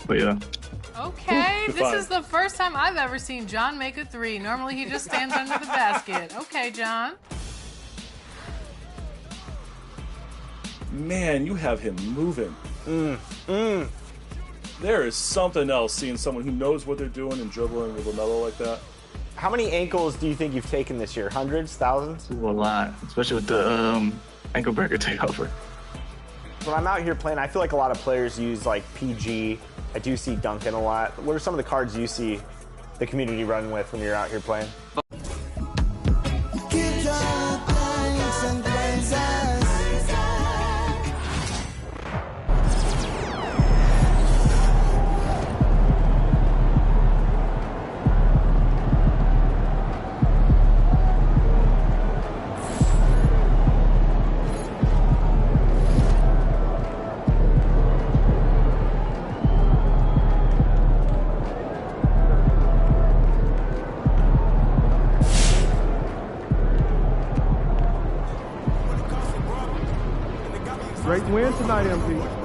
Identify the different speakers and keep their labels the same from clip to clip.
Speaker 1: But yeah.
Speaker 2: Okay, this is the first time I've ever seen John make a three. Normally he just stands under the basket. Okay, John.
Speaker 3: Man, you have him moving. There is something else seeing someone who knows what they're doing and dribbling with LaMelo like that.
Speaker 4: How many ankles do you think you've taken this year? Hundreds? Thousands?
Speaker 1: A lot, especially with the ankle breaker takeover.
Speaker 4: When I'm out here playing, I feel like a lot of players use like PG. I do see Duncan a lot. What are some of the cards you see the community run with when you're out here playing?
Speaker 5: Great win tonight, MP.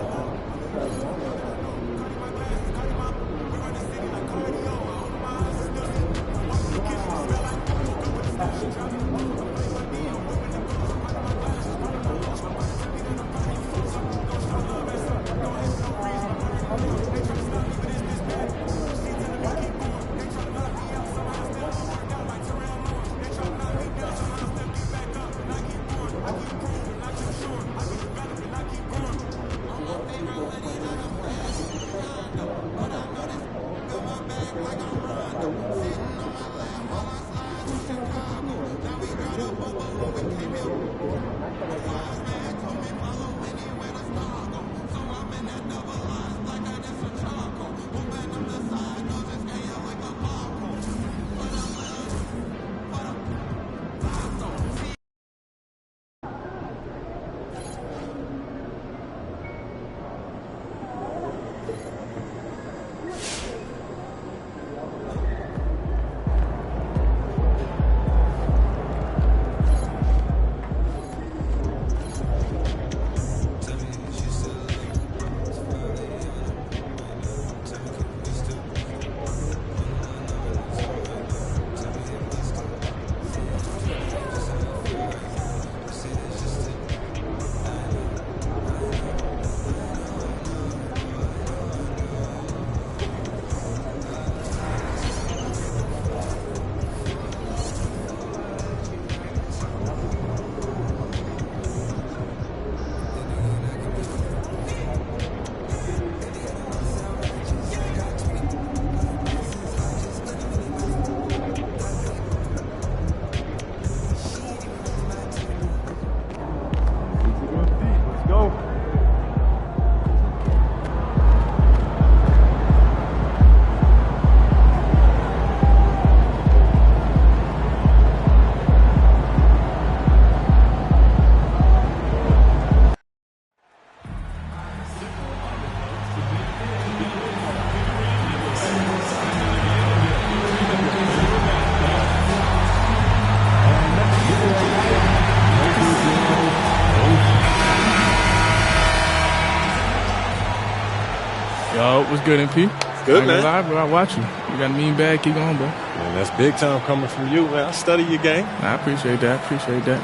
Speaker 6: Yo, what's good, MP?
Speaker 7: Good, man.
Speaker 6: Live, bro. I watch you. You got a mean bag. Keep going, bro.
Speaker 7: Man, that's big time coming from you, man. I study your game.
Speaker 6: I appreciate that.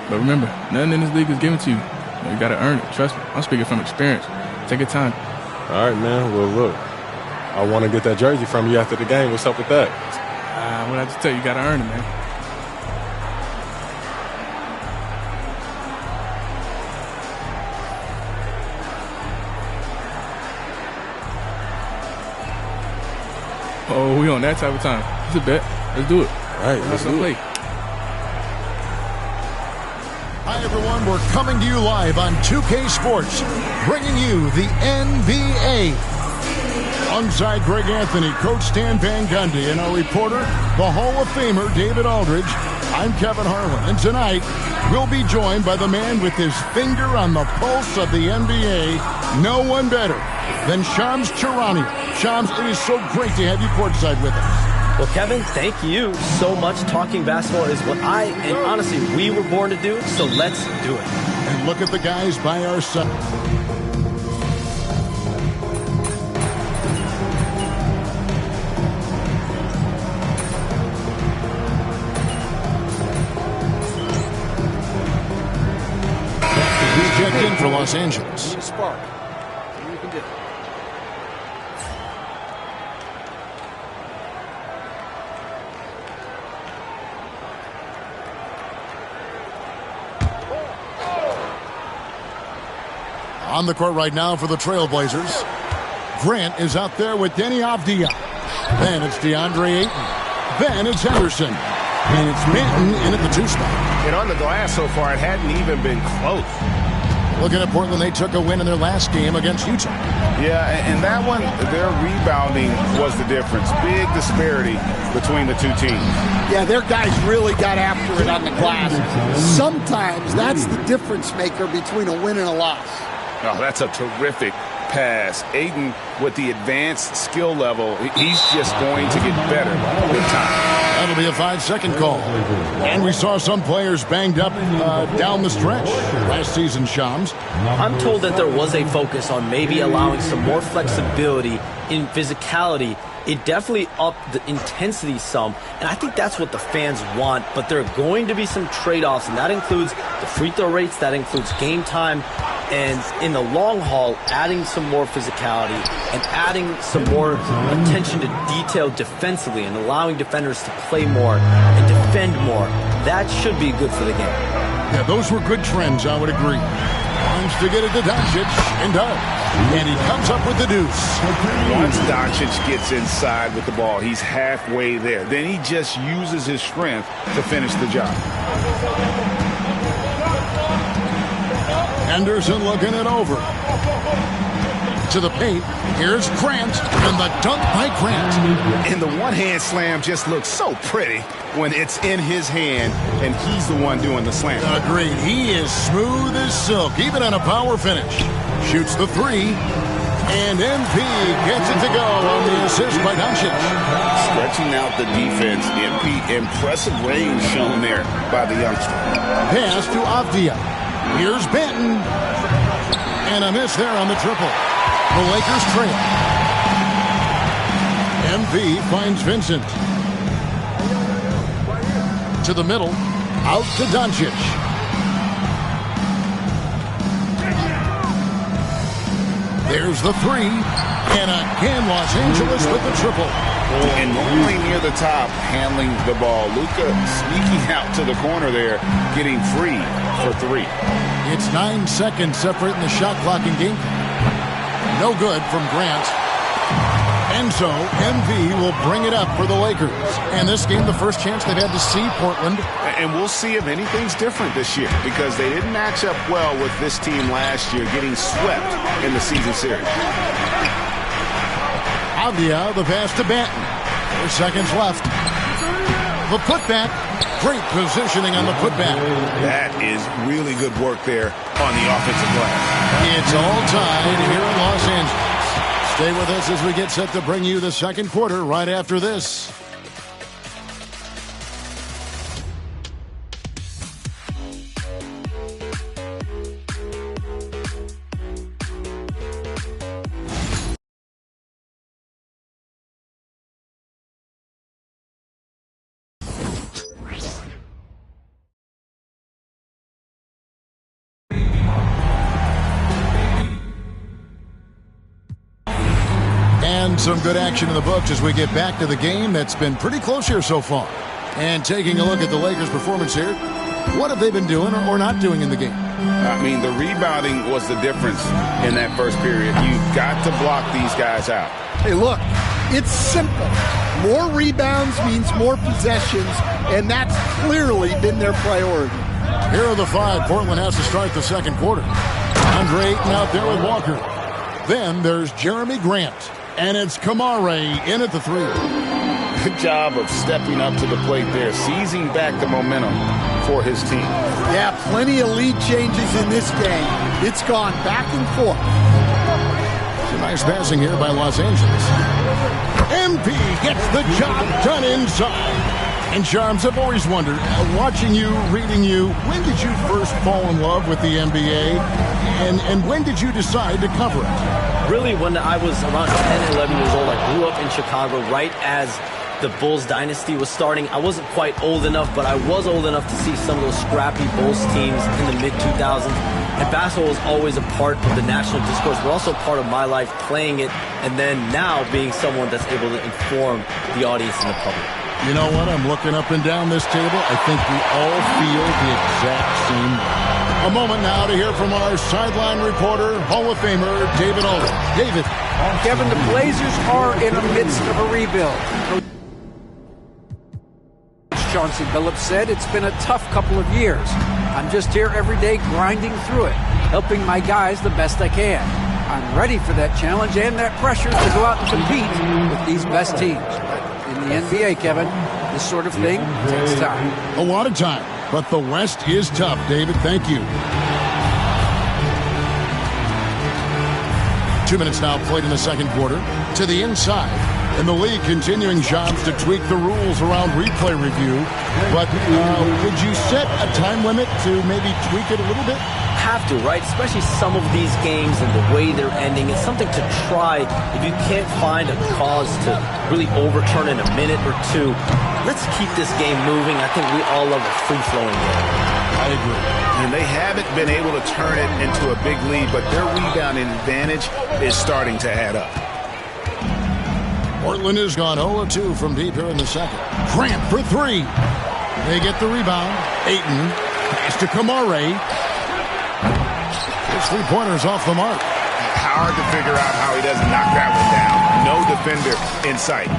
Speaker 6: But remember, nothing in this league is given to you. You got to earn it. Trust me. I'm speaking from experience. Take your time.
Speaker 7: All right, man. Well, look, I want to get that jersey from you after the game. What's up with that?
Speaker 6: What I just tell you, got to earn it, man. Oh, we on that type of time. It's a bet. Let's do it.
Speaker 7: All right, let's do it.
Speaker 8: Hi, everyone. We're coming to you live on 2K Sports, bringing you the NBA. Alongside Greg Anthony, Coach Stan Van Gundy, and our reporter, the Hall of Famer, David Aldridge, I'm Kevin Harlan. And tonight, we'll be joined by the man with his finger on the pulse of the NBA, no one better than Shams Charania. Shams, it is so great to have you courtside with us.
Speaker 9: Well, Kevin, thank you so much. Talking basketball is what and honestly, we were born to do, so let's do it.
Speaker 8: And look at the guys by our side. Los Angeles.
Speaker 9: Spark. See what you can do.
Speaker 8: On the court right now for the Trailblazers. Grant is out there with Deni Avdija. Then it's DeAndre Ayton. Then it's Henderson. And it's Minton in at the 2 spot.
Speaker 10: And on the glass so far, it hadn't even been close.
Speaker 8: Looking at Portland, they took a win in their last game against Utah.
Speaker 10: Yeah, and that one, their rebounding was the difference. Big disparity between the two teams.
Speaker 11: Yeah, their guys really got after it on the glass. Sometimes that's the difference maker between a win and a loss.
Speaker 10: Oh, that's a terrific pass. Ayton, with the advanced skill level, he's just going to get better with time.
Speaker 8: That'll be a 5-second call. And we saw some players banged up down the stretch last season, Shams.
Speaker 9: I'm told that there was a focus on maybe allowing some more flexibility in physicality. It definitely upped the intensity some, and I think that's what the fans want, but there are going to be some trade-offs, and that includes the free throw rates, that includes game time, and in the long haul, adding some more physicality and adding some more attention to detail defensively and allowing defenders to play more and defend more. That should be good for the game.
Speaker 8: Yeah, those were good trends, I would agree. Wants to get it to Doncic, and does. And he comes up with the deuce.
Speaker 10: Once Doncic gets inside with the ball, he's halfway there. Then he just uses his strength to finish the job.
Speaker 8: Henderson looking it over. To the paint. Here's Grant, and the dunk by Grant.
Speaker 10: And the one-hand slam just looks so pretty when it's in his hand, and he's the one doing the slam.
Speaker 8: Agreed. He is smooth as silk, even on a power finish. Shoots the 3. And MP gets it to go on the assist by Doncic.
Speaker 10: Stretching out the defense. MP, impressive range shown there by the youngster.
Speaker 8: Pass to Avdija. Here's Benton. And a miss there on the triple. The Lakers trail. MP finds Vincent. To the middle. Out to Doncic. There's the 3. And again, Los Angeles with the triple.
Speaker 10: And normally near the top, handling the ball. Luka sneaking out to the corner there, getting free for 3.
Speaker 8: It's 9 seconds separating the shot clock and game. No good from Grant. And so MV will bring it up for the Lakers. And this game, the first chance they've had to see Portland.
Speaker 10: And we'll see if anything's different this year, because they didn't match up well with this team last year, getting swept in the season series.
Speaker 8: Avdija, the pass to Banton. 4 seconds left. The putback. Great positioning on the putback.
Speaker 10: That is really good work there on the offensive glass.
Speaker 8: It's all tied here in Los Angeles. Stay with us as we get set to bring you the second quarter right after this. And some good action in the books as we get back to the game that's been pretty close here so far. And taking a look at the Lakers' performance here, what have they been doing or not doing in the game?
Speaker 10: I mean, the rebounding was the difference in that first period. You've got to block these guys out.
Speaker 11: Hey, look, it's simple. More rebounds means more possessions, and that's clearly been their priority.
Speaker 8: Here are the 5 Portland has to start the second quarter. Andre Ayton out there with Walker. Then there's Jeremy Grant. And it's Kamare in at the 3.
Speaker 10: Good job of stepping up to the plate there, seizing back the momentum for his team.
Speaker 11: Yeah, plenty of lead changes in this game. It's gone back and forth.
Speaker 8: Some nice passing here by Los Angeles. MP gets the job done inside. And Charms, I've always wondered, watching you, reading you, when did you first fall in love with the NBA? And when did you decide to cover it?
Speaker 9: Really, when I was around 10, 11 years old, I grew up in Chicago right as the Bulls dynasty was starting. I wasn't quite old enough, but I was old enough to see some of those scrappy Bulls teams in the mid-2000s. And basketball is always a part of the national discourse, but also part of my life playing it, and then now being someone that's able to inform the audience and the public.
Speaker 8: You know what? I'm looking up and down this table. I think we all feel the exact same way. A moment now to hear from our sideline reporter, Hall of Famer David Aldridge. David.
Speaker 12: Kevin, the Blazers are in the midst of a rebuild. Chauncey Billups said it's been a tough couple of years. I'm just here every day grinding through it, helping my guys the best I can. I'm ready for that challenge and that pressure to go out and compete with these best teams. But in the NBA, Kevin, this sort of thing takes time.
Speaker 8: A lot of time, but the West is tough, David. Thank you. 2 minutes now played in the second quarter. To the inside. And the league continuing jobs to tweak the rules around replay review. But would you set a time limit to maybe tweak it a little bit?
Speaker 9: Have to, right? Especially some of these games and the way they're ending. It's something to try. If you can't find a cause to really overturn in a minute or two, let's keep this game moving. I think we all love a free-flowing game.
Speaker 8: I agree.
Speaker 10: And they haven't been able to turn it into a big lead, but their rebounding advantage is starting to add up.
Speaker 8: Portland has gone 0-2 from deep here in the second. Grant for three. They get the rebound. Ayton pass to Kamare. His three-pointer's off the mark.
Speaker 10: Hard to figure out how he doesn't knock that one down. No defender in sight.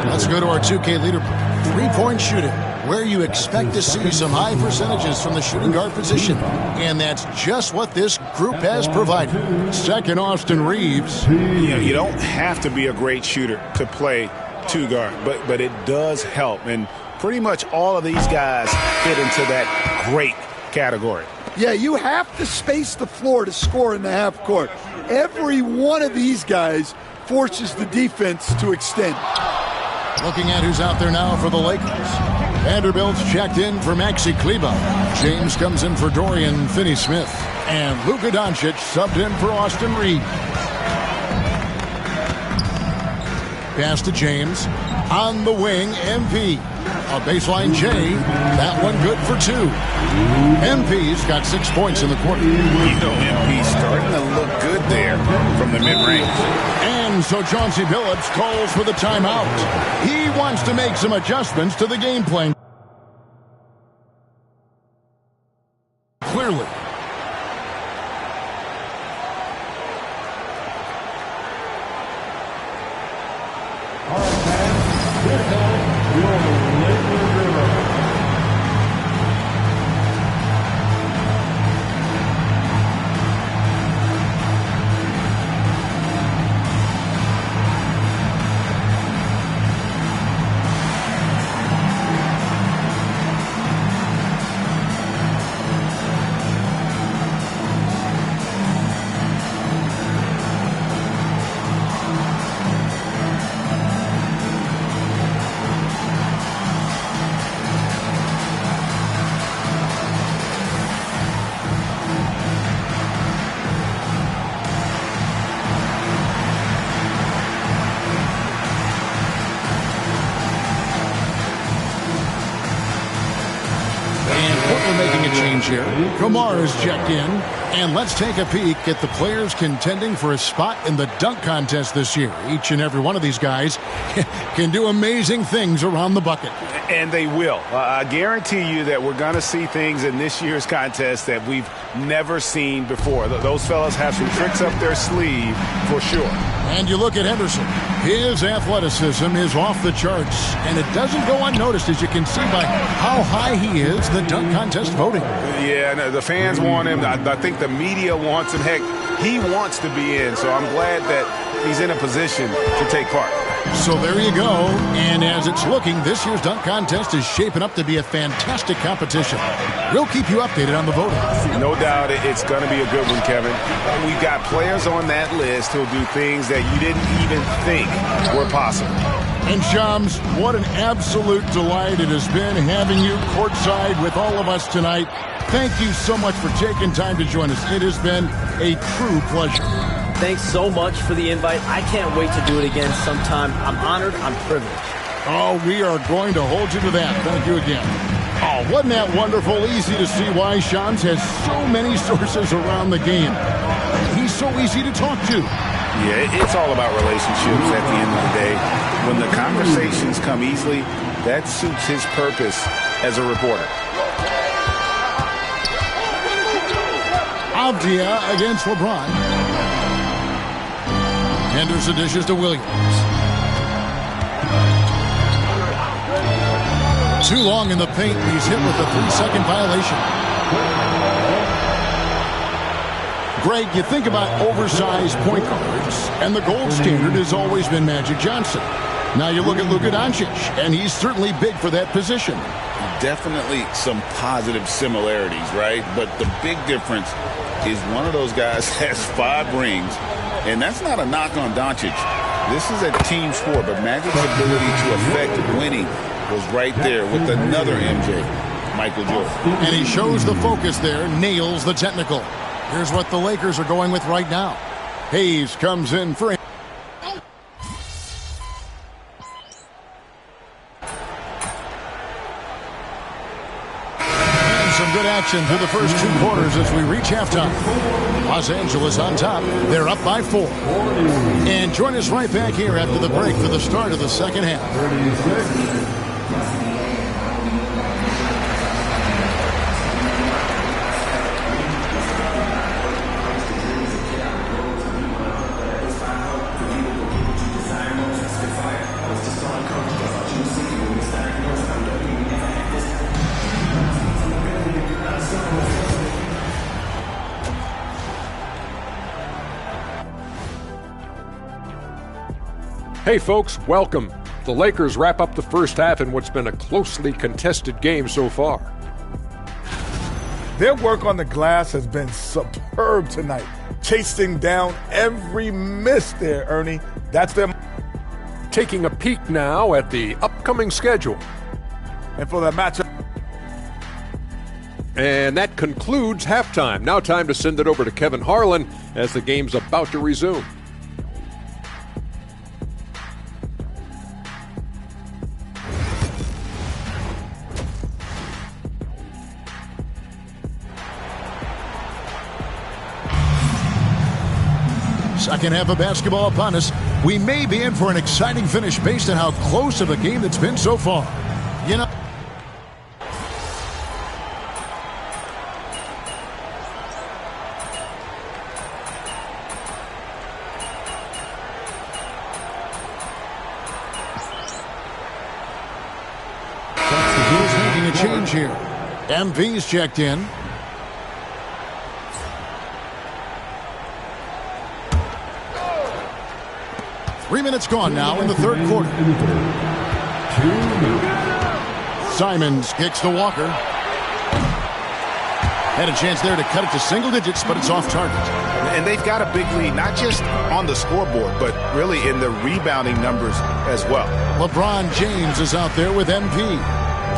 Speaker 8: Let's go to our 2K leaderboard. Three-point shooting, where you expect to see some high percentages from the shooting guard position. And that's just what this group has provided. Second, Austin Reeves.
Speaker 10: You don't have to be a great shooter to play two guard, but it does help. And pretty much all of these guys fit into that great category.
Speaker 11: Yeah, you have to space the floor to score in the half court. Every one of these guys forces the defense to extend.
Speaker 8: Looking at who's out there now for the Lakers. Vanderbilt's checked in for Maxi Kleber. James comes in for Dorian Finney-Smith. And Luka Doncic subbed in for Austin Reeves. Pass to James. On the wing, MP. A baseline J. That one good for two. MP's got 6 points in the quarter.
Speaker 10: You know, MP's starting to look good there from the mid-range.
Speaker 8: And so Chauncey Billups calls for the timeout. He wants to make some adjustments to the game plan. Clearly. Here. Kamar is checked in, and let's take a peek at the players contending for a spot in the dunk contest this year. Each and every one of these guys can do amazing things around the bucket.
Speaker 10: And they will. I guarantee you that we're going to see things in this year's contest that we've never seen before. Those fellas have some tricks up their sleeve for sure.
Speaker 8: And you look at Henderson. His athleticism is off the charts, and it doesn't go unnoticed, as you can see by how high he is the dunk contest voting.
Speaker 10: Yeah, no, the fans want him. I think the media wants him. Heck, he wants to be in, so I'm glad that he's in a position to take part.
Speaker 8: So there you go. And as it's looking, this year's dunk contest is shaping up to be a fantastic competition. We'll keep you updated on the voting.
Speaker 10: No doubt it's going to be a good one, Kevin. We've got players on that list who'll do things that you didn't even think were possible.
Speaker 8: And Shams, what an absolute delight it has been having you courtside with all of us tonight. Thank you so much for taking time to join us. It has been a true pleasure.
Speaker 9: Thanks so much for the invite. I can't wait to do it again sometime. I'm honored. I'm privileged.
Speaker 8: Oh, we are going to hold you to that. Thank you again. Oh, wasn't that wonderful? Easy to see why Shams has so many sources around the game. He's so easy to talk to.
Speaker 10: Yeah, it's all about relationships at the end of the day. When the conversations come easily, that suits his purpose as a reporter.
Speaker 8: Avdia against LeBron. Henderson dishes to Williams. Too long in the paint. He's hit with a 3-second violation. Greg, you think about oversized point guards, and the gold standard has always been Magic Johnson. Now you look at Luka Doncic, and he's certainly big for that position.
Speaker 10: Definitely some positive similarities, right? But the big difference is one of those guys has 5 rings, and that's not a knock on Doncic. This is a team sport, but Magic's ability to affect winning was right there with another MJ, Michael Jordan.
Speaker 8: And he shows the focus there, nails the technical. Here's what the Lakers are going with right now. Hayes comes in for him. And some good action through the first 2 quarters as we reach halftime. Los Angeles on top. They're up by 4. And join us right back here after the break for the start of the second half.
Speaker 13: Hey folks, welcome. The Lakers wrap up the first half in what's been a closely contested game so far.
Speaker 5: Their work on the glass has been superb tonight. Chasing down every miss there, Ernie. That's their...
Speaker 13: Taking a peek now at the upcoming schedule.
Speaker 5: And for that matchup...
Speaker 13: And that concludes halftime. Now time to send it over to Kevin Harlan as the game's about to resume.
Speaker 8: Second half of basketball upon us. We may be in for an exciting finish based on how close of a game it's been so far. You know... He's making a change here. MV's checked in. Three minutes gone now in the third quarter. Simons kicks to Walker. Had a chance there to cut it to single digits, but it's off target.
Speaker 10: And they've got a big lead, not just on the scoreboard, but really in the rebounding numbers as well.
Speaker 8: LeBron James is out there with MP.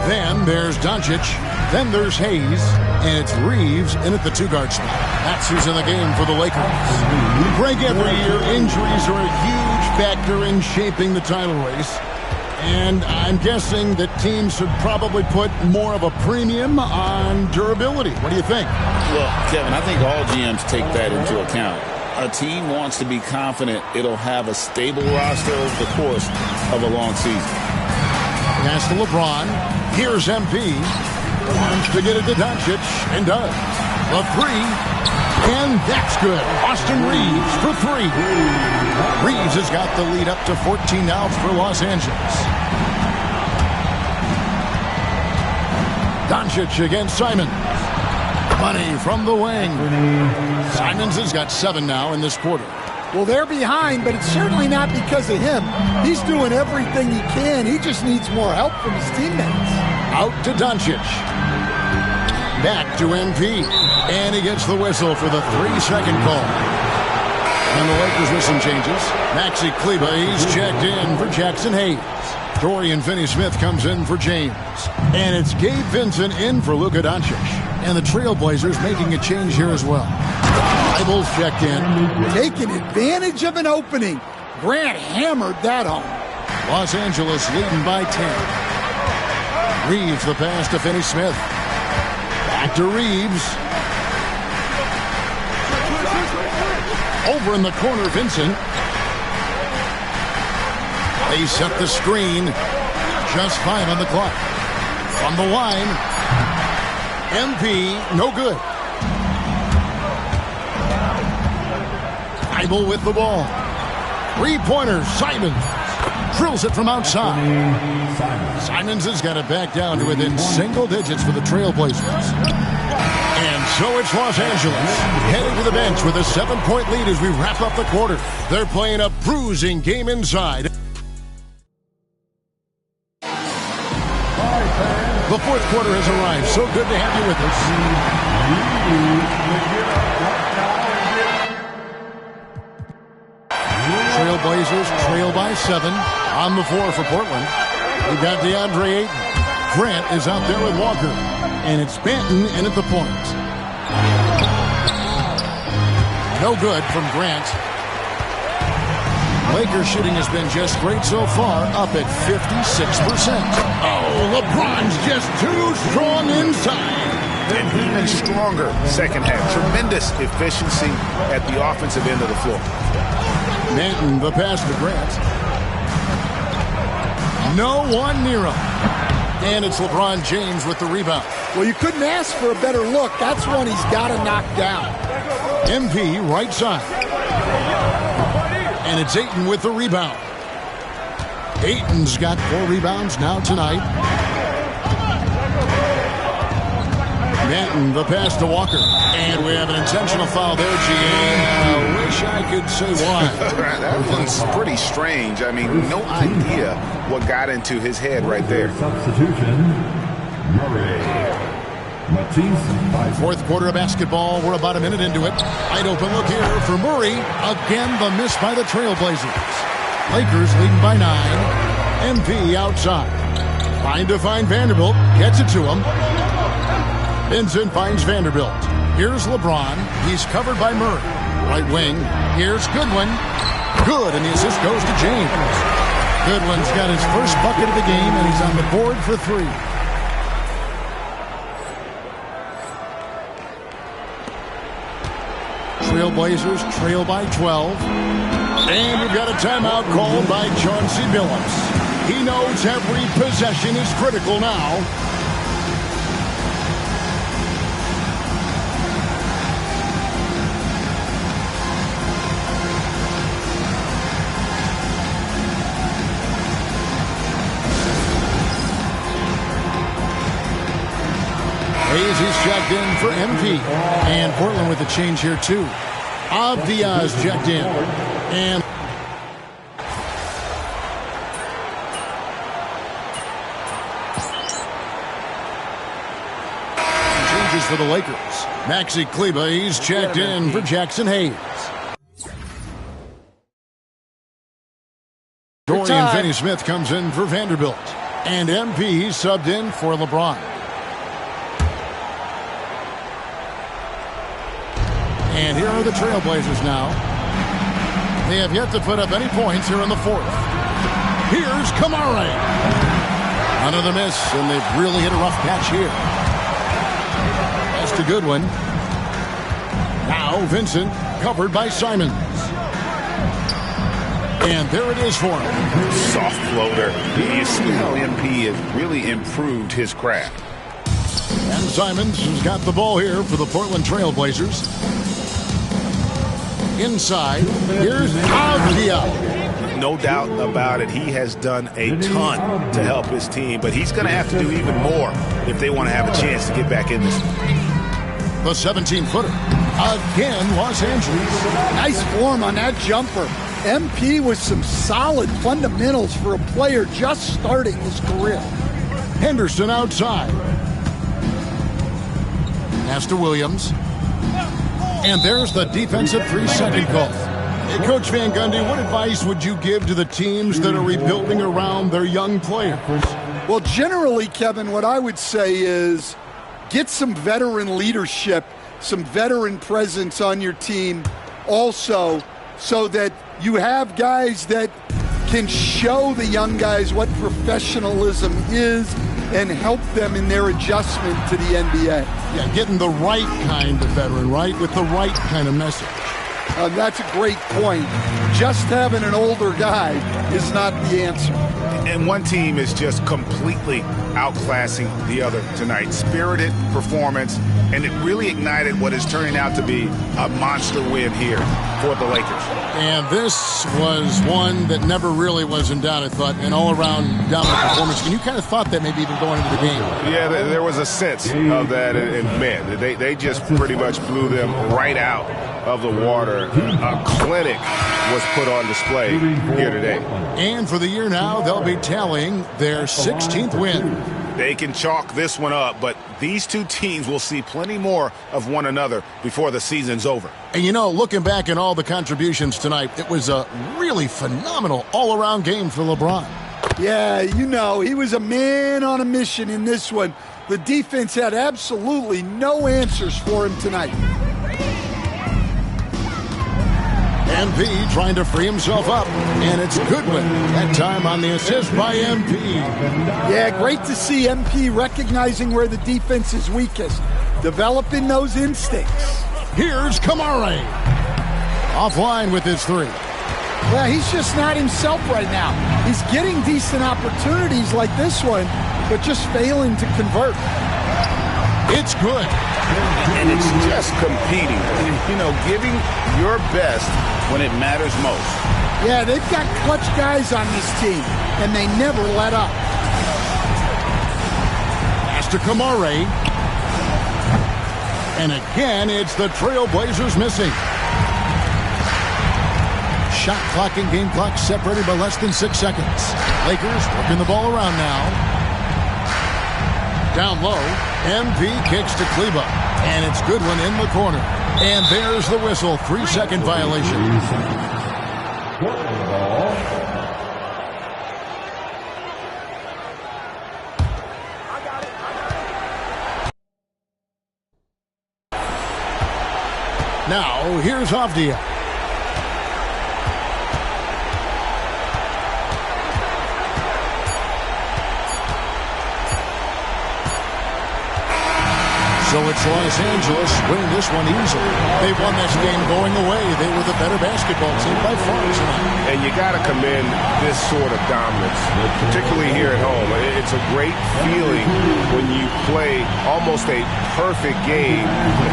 Speaker 8: Then there's Doncic. Then there's Hayes. And it's Reeves in at the 2-guard spot. That's who's in the game for the Lakers. Greg, every year, injuries are a huge factor in shaping the title race. And I'm guessing that teams should probably put more of a premium on durability. What do you think?
Speaker 10: Well, Kevin, I think all GMs take that into account. A team wants to be confident it'll have a stable roster over the course of a long season.
Speaker 8: Pass to LeBron. Here's MP. Wants to get it to Doncic, and does. A 3, and that's good. Austin Reeves for 3. Reeves has got the lead up to 14 now for Los Angeles. Doncic against Simons. Money from the wing. Simons has got 7 now in this quarter.
Speaker 11: Well, they're behind, but it's certainly not because of him. He's doing everything he can. He just needs more help from his teammates.
Speaker 8: Out to Doncic. Back to MP. And he gets the whistle for the 3-second call. And the Lakers with some changes. Maxi Kleber, he's checked in for Jackson Hayes. Dorian Finney-Smith comes in for James. And it's Gabe Vincent in for Luka Doncic. And the Trailblazers making a change here as well. Bibles checked in.
Speaker 11: Taking advantage of an opening. Grant hammered that home.
Speaker 8: Los Angeles leading by 10. Reeves the pass to Finney-Smith. Back to Reeves. Over in the corner, Vincent. They set the screen. Just 5 on the clock. From the line. MP, no good. Bible with the ball. 3-pointer, Simons. Drills it from outside. Simons has got it back down to within single digits for the Trailblazers. And so it's Los Angeles heading to the bench with a 7-point lead as we wrap up the quarter. They're playing a bruising game inside. The fourth quarter has arrived. So good to have you with us. Trailblazers trail by 7 on the floor for Portland. We've got DeAndre Ayton. Grant is out there with Walker. And it's Banton in at the point. No good from Grant. Lakers shooting has been just great so far, up at 56%. Oh, LeBron's just too strong inside.
Speaker 10: And even stronger second half. Tremendous efficiency at the offensive end of the floor.
Speaker 8: Banton, the pass to Grant. No one near him. And it's LeBron James with the rebound.
Speaker 11: Well, you couldn't ask for a better look. That's one he's got to knock down.
Speaker 8: MP right side. And it's Ayton with the rebound. Ayton's got 4 rebounds now tonight. Banton, the pass to Walker. And we have an intentional foul there, I wish I could say why.
Speaker 10: That one's pretty strange. I mean, no idea what got into his head right there.
Speaker 14: Substitution, Murray.
Speaker 8: Fourth quarter of basketball. We're about a minute into it. Wide open look here for Murray. Again, the miss by the Trailblazers. Lakers leading by 9. MP outside. Trying to find Vanderbilt. Gets it to him. Vincent finds Vanderbilt. Here's LeBron. He's covered by Murray. Right wing. Here's Goodwin. Good, and the assist goes to James. Goodwin's got his first bucket of the game, and he's on the board for 3. Trailblazers trail by 12. And we've got a timeout called by Chauncey Billups. He knows every possession is critical now. Hayes is checked in for MP. And Portland with a change here, too. Diaz checked in. And changes for the Lakers. Maxi Kleber, he's checked in for Jackson Hayes. Dorian Finney-Smith comes in for Vanderbilt. And MP subbed in for LeBron. And here are the Trailblazers now. They have yet to put up any points here in the fourth. Here's Kamara. Another miss, and they've really hit a rough patch here. That's to Goodwin. Now Vincent, covered by Simons. And there it is for him.
Speaker 10: Soft floater. You see how MP has really improved his craft.
Speaker 8: And Simons has got the ball here for the Portland Trailblazers. Inside, here's Diaz.
Speaker 10: No doubt about it. He has done a ton to help his team, but he's going to have to do even more if they want to have a chance to get back in this.
Speaker 8: The 17-footer. Again, Los Angeles.
Speaker 11: Nice form on that jumper. MP with some solid fundamentals for a player just starting his career.
Speaker 8: Henderson outside. Pass to Williams. And there's the defensive 3-second call. Hey, Coach Van Gundy, what advice would you give to the teams that are rebuilding around their young players?
Speaker 11: Well, generally, Kevin, what I would say is get some veteran leadership, some veteran presence on your team also, so that you have guys that can show the young guys what professionalism is and help them in their adjustment to the NBA.
Speaker 8: Yeah, getting the right kind of veteran, right, with the right kind of message.
Speaker 11: That's a great point. Just having an older guy is not the answer.
Speaker 15: And one team is just completely outclassing the other tonight. Spirited performance, and it really ignited what is turning out to be a monster win here for the Lakers.
Speaker 8: And this was one that never really was in doubt, I thought, an all-around dominant performance. And you kind of thought that maybe even going into the game.
Speaker 15: Yeah, there was a sense of that, and man, they just pretty much blew them right out of the water. A clinic was put on display here today.
Speaker 8: And for the year now, they'll be tallying their 16th win.
Speaker 15: They can chalk this one up, but these two teams will see plenty more of one another before the season's over.
Speaker 8: And you know, looking back at all the contributions tonight, it was a really phenomenal all-around game for LeBron.
Speaker 11: Yeah, you know, he was a man on a mission in this one. The defense had absolutely no answers for him tonight.
Speaker 8: MP trying to free himself up, and it's Goodwin. That time on the assist by MP.
Speaker 11: Yeah, great to see MP recognizing where the defense is weakest, developing those instincts.
Speaker 8: Here's Kamare. Offline with his three.
Speaker 11: Yeah, he's just not himself right now. He's getting decent opportunities like this one, but just failing to convert.
Speaker 8: It's good.
Speaker 10: And it's just competing, you know, giving your best when it matters most.
Speaker 11: Yeah, they've got clutch guys on this team, and they never let up.
Speaker 8: Pass to Kamare. And again, it's the Trailblazers missing. Shot clock and game clock separated by less than 6 seconds. Lakers working the ball around now. Down low, MP kicks to Kleba, and it's Goodwin in the corner. And there's the whistle, 3-second violation. Now, here's Avdia. So it's Los Angeles winning this one easily. They won this game going away. They were the better basketball team by far tonight.
Speaker 15: And you got to commend this sort of dominance, particularly here at home. It's a great feeling when you play almost a perfect game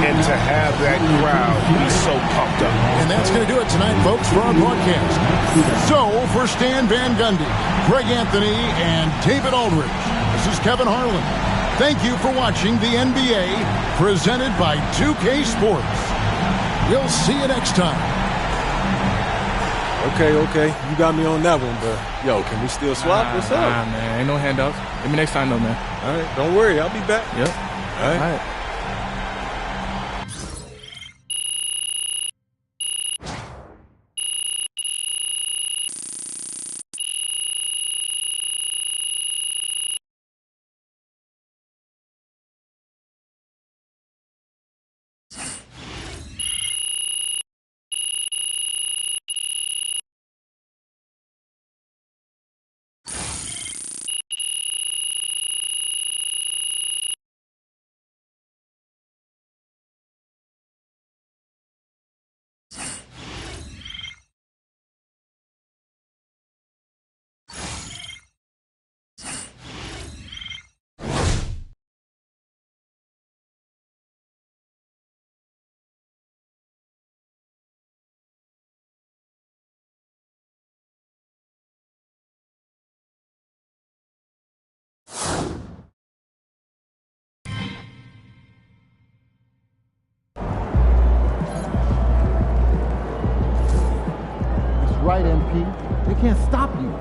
Speaker 15: and to have that crowd be so pumped up.
Speaker 8: And that's going to do it tonight, folks, for our broadcast. So for Stan Van Gundy, Greg Anthony, and David Aldridge, this is Kevin Harlan. Thank you for watching the NBA presented by 2K Sports. We'll see you next time.
Speaker 7: Okay. You got me on that one, but yo, can we still swap? What's up?
Speaker 6: Nah, man. Ain't no handouts. Give me next time, though, man.
Speaker 7: All right. Don't worry. I'll be back.
Speaker 6: Yep.
Speaker 7: All right.
Speaker 16: Right, MP. They can't stop you.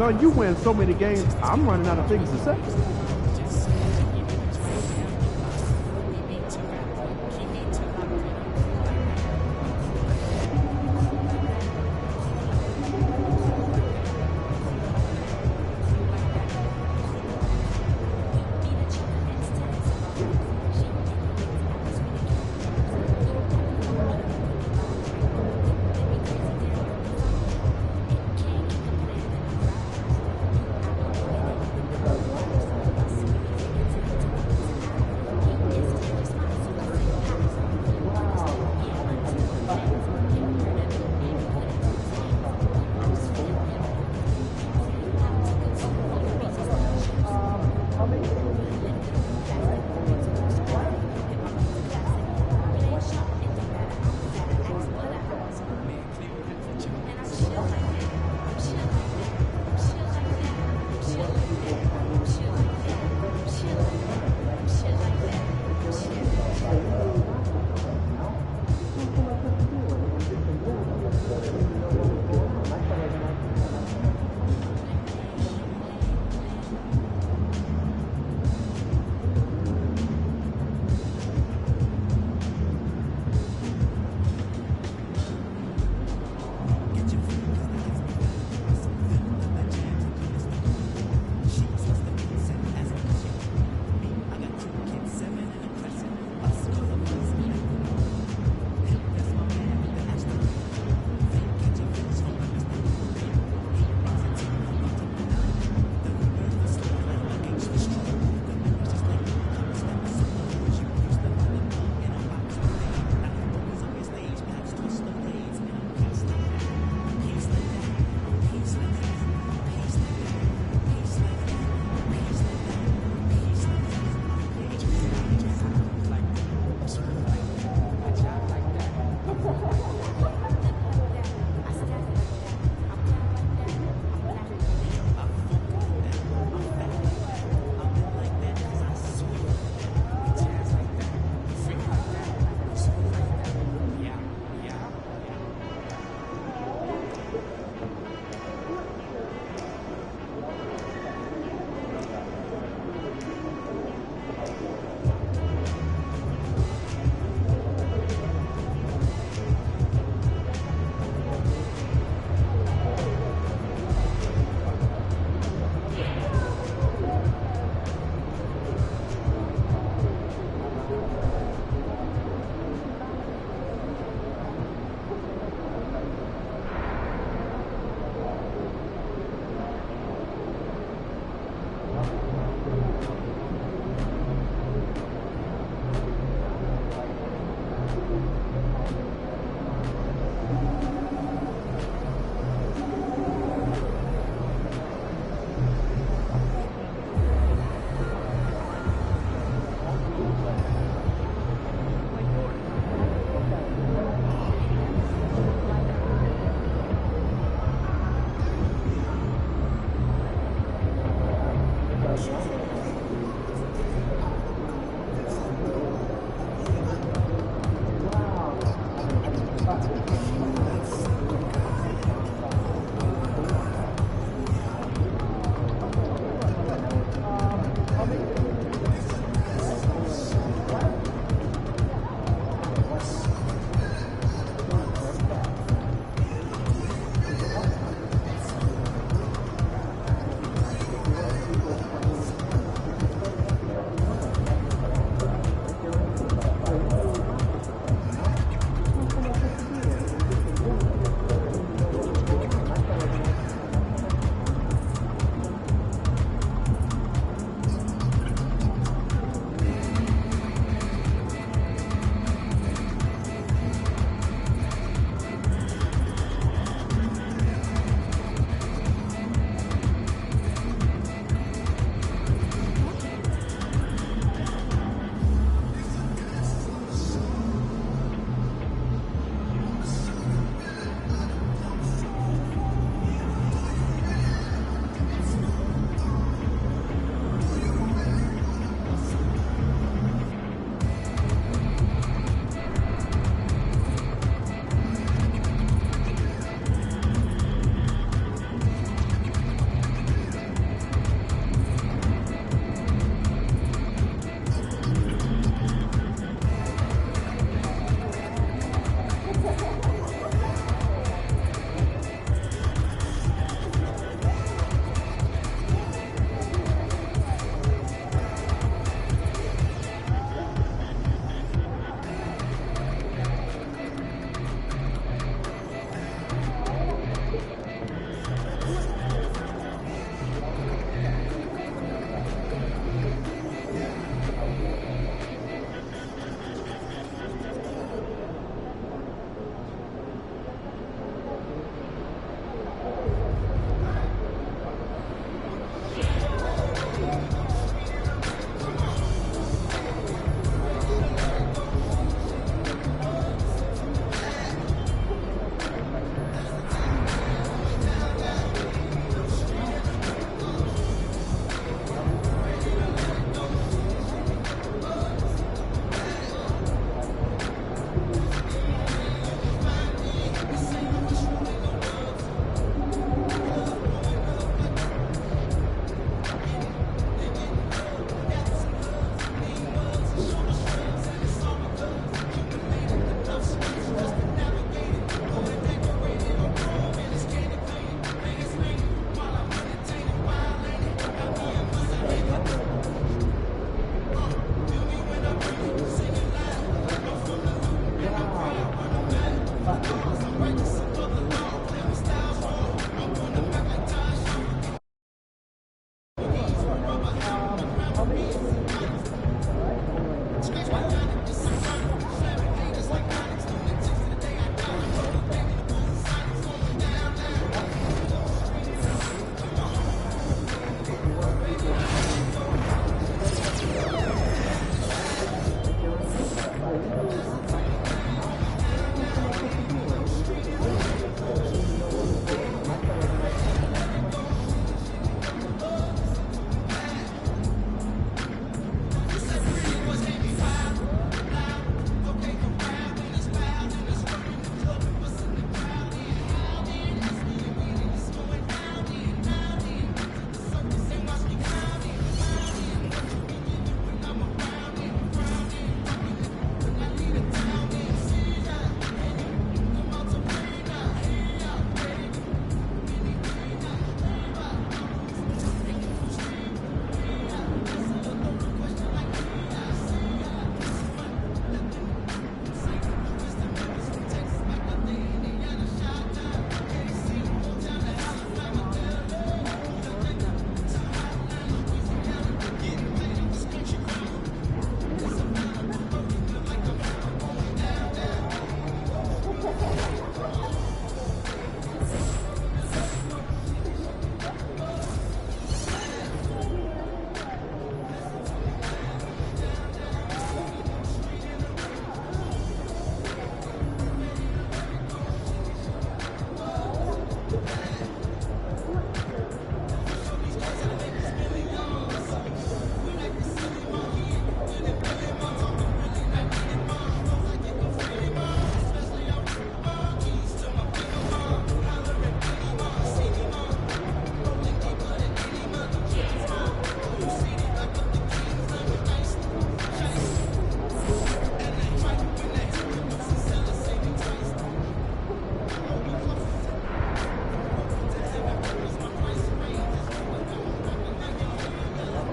Speaker 16: son, you win so many games, I'm running out of things to say.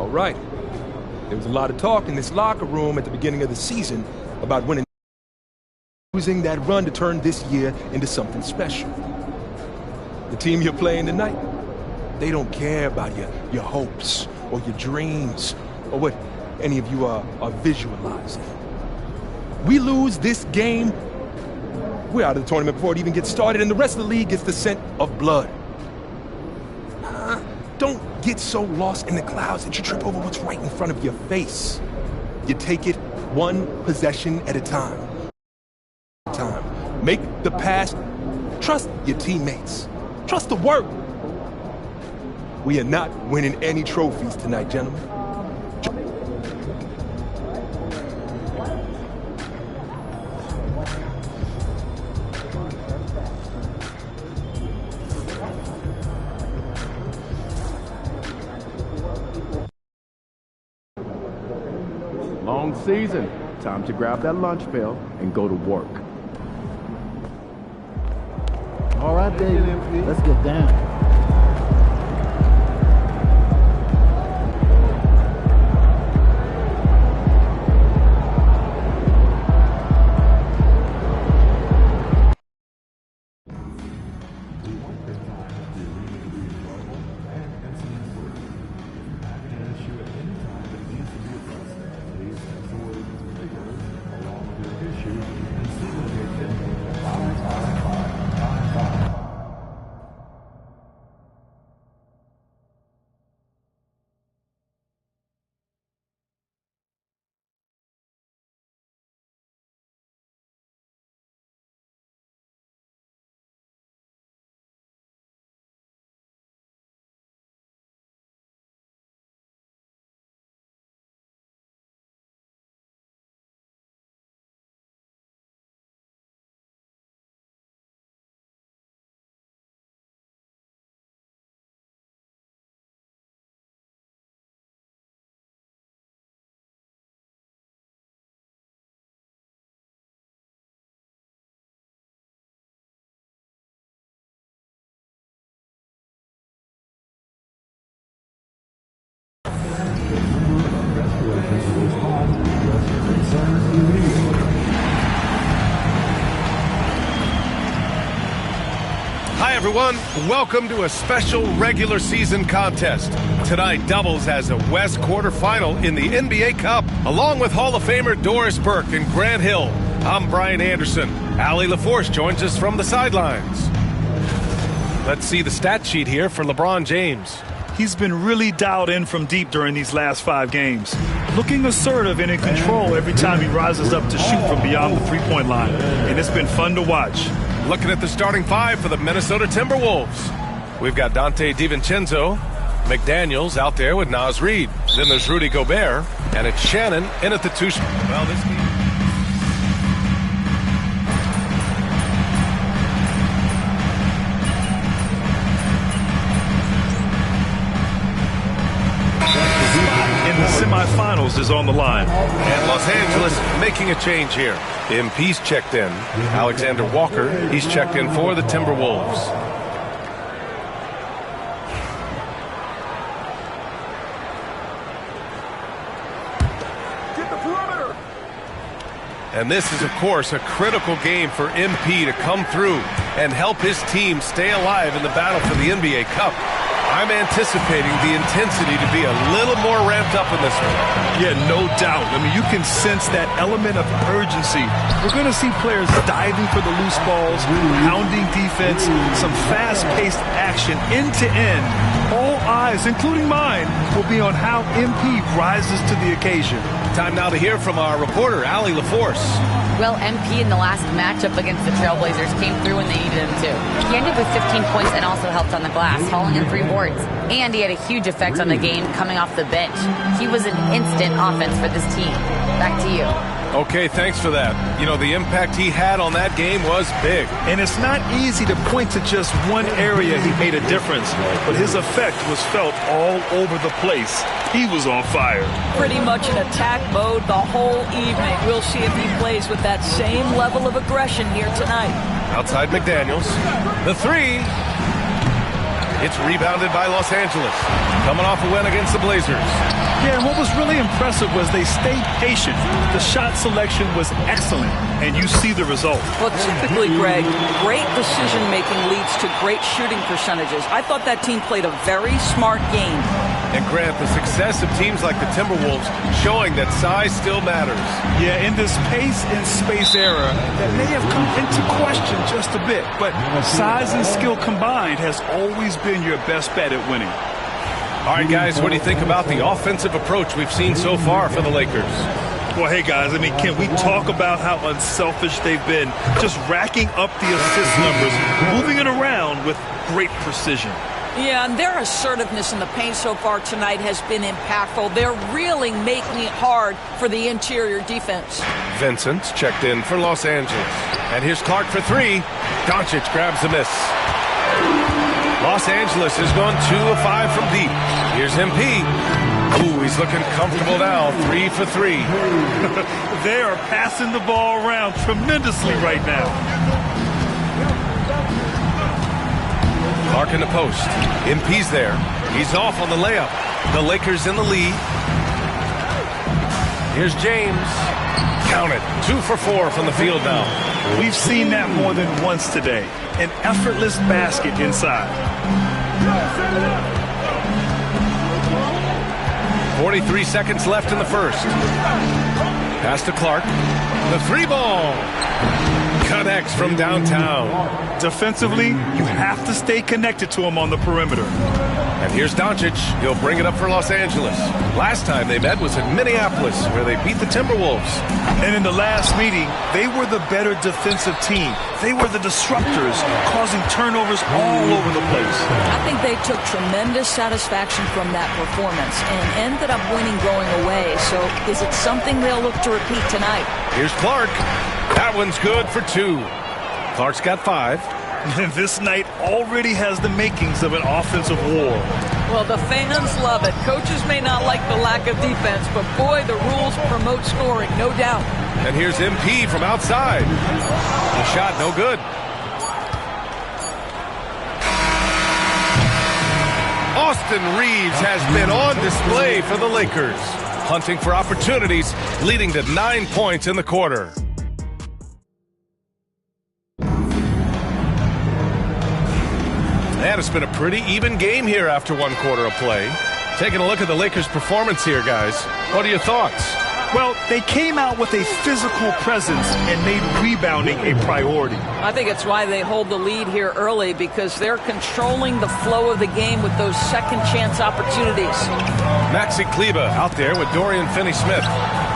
Speaker 17: All right. There was a lot of talk in this locker room at the beginning of the season about winning, using that run to turn this year into something special. The team you're playing tonight, they don't care about your hopes or your dreams or what any of you are visualizing. We lose this game, we're out of the tournament before it even gets started, and the rest of the league gets the scent of blood. Don't get so lost in the clouds that you trip over what's right in front of your face. You take it one possession at a time. Make the pass. Trust your teammates. Trust the work. We are not winning any trophies tonight, gentlemen.
Speaker 16: Long season. Time to grab that lunch pail and go to work.
Speaker 18: All right, baby. Let's get down.
Speaker 15: Hi, everyone. Welcome to a special regular season contest. Tonight doubles as a West quarterfinal in the NBA Cup, along with Hall of Famer Doris Burke and Grant Hill. I'm Brian Anderson. Allie LaForce joins us from the sidelines. Let's see the stat sheet here for LeBron James.
Speaker 19: He's been really dialed in from deep during these last 5 games. Looking assertive and in control every time he rises up to shoot from beyond the three-point line. And it's been fun to watch.
Speaker 15: Looking at the starting 5 for the Minnesota Timberwolves. We've got Dante DiVincenzo, McDaniels out there with Naz Reid. Then there's Rudy Gobert, and it's Shannon in at the 2. Well, this game.
Speaker 19: In the semifinals is on the line.
Speaker 15: And Los Angeles making a change here. MP's checked in. Alexander Walker, he's checked in for the Timberwolves.
Speaker 17: Get the perimeter.
Speaker 15: And this is, of course, a critical game for MP to come through and help his team stay alive in the battle for the NBA Cup. I'm anticipating the intensity to be a little more ramped up in this one.
Speaker 19: Yeah, no doubt. I mean, you can sense that element of urgency. We're going to see players diving for the loose balls, pounding defense, some fast-paced action end-to-end. All eyes, including mine, will be on how MP rises to the occasion.
Speaker 15: Time now to hear from our reporter, Allie LaForce.
Speaker 20: Well, MP in the last matchup against the Trailblazers came through when they needed him to. He ended with 15 points and also helped on the glass, hauling in 3 boards. And he had a huge effect on the game coming off the bench. He was an instant offense for this team. Back to you.
Speaker 15: Okay, thanks for that. You know, the impact he had on that game was big.
Speaker 19: And it's not easy to point to just one area he made a difference, but his effect was felt all over the place. He was on fire.
Speaker 21: Pretty much in attack mode the whole evening. We'll see if he plays with that same level of aggression here tonight.
Speaker 15: Outside McDaniels. The 3. It's rebounded by Los Angeles. Coming off a win against the Blazers.
Speaker 19: Yeah, and what was really impressive was they stayed patient. The shot selection was excellent, and you see the result.
Speaker 21: Well, typically, Greg, great decision-making leads to great shooting percentages. I thought that team played a very smart game.
Speaker 15: And Grant, the success of teams like the Timberwolves showing that size still matters.
Speaker 19: Yeah, in this pace and space era, that may have come into question just a bit, but size and skill combined has always been your best bet at winning.
Speaker 15: All right, guys, what do you think about the offensive approach we've seen so far for the Lakers?
Speaker 19: Well, hey, guys, I mean, can we talk about how unselfish they've been? Just racking up the assist numbers, moving it around with great precision.
Speaker 21: Yeah, and their assertiveness in the paint so far tonight has been impactful. They're really making it hard for the interior defense.
Speaker 15: Vincent checked in for Los Angeles. And here's Clark for three. Doncic grabs the miss. Los Angeles has gone 2 of 5 from deep. Here's MP. Ooh, he's looking comfortable now. 3 for 3.
Speaker 19: They are passing the ball around tremendously right now.
Speaker 15: Clark in the post. MP's there. He's off on the layup. The Lakers in the lead. Here's James. Count it. 2 for 4 from the field now.
Speaker 19: We've seen that more than once today. An effortless basket inside.
Speaker 15: 43 seconds left in the first. Pass to Clark. The 3-ball. Connects from downtown.
Speaker 19: Defensively, you have to stay connected to him on the perimeter.
Speaker 15: And here's Doncic. He'll bring it up for Los Angeles. Last time they met was in Minneapolis, where they beat the Timberwolves.
Speaker 19: And in the last meeting, they were the better defensive team. They were the disruptors, causing turnovers all over the place.
Speaker 21: I think they took tremendous satisfaction from that performance and ended up winning going away. So is it something they'll look to repeat tonight?
Speaker 15: Here's Clark. That one's good for 2. Clark's got 5.
Speaker 19: And this night already has the makings of an offensive war.
Speaker 21: Well, the fans love it. Coaches may not like the lack of defense, but boy, the rules promote scoring, no doubt.
Speaker 15: And here's MP from outside. The shot no good. Austin Reeves has been on display for the Lakers, hunting for opportunities, leading to 9 points in the quarter. And it's been a pretty even game here after 1 quarter of play. Taking a look at the Lakers' performance here, guys. What are your thoughts?
Speaker 19: Well, they came out with a physical presence and made rebounding a priority.
Speaker 21: I think it's why they hold the lead here early, because they're controlling the flow of the game with those second chance opportunities.
Speaker 15: Maxi Kleber out there with Dorian Finney-Smith.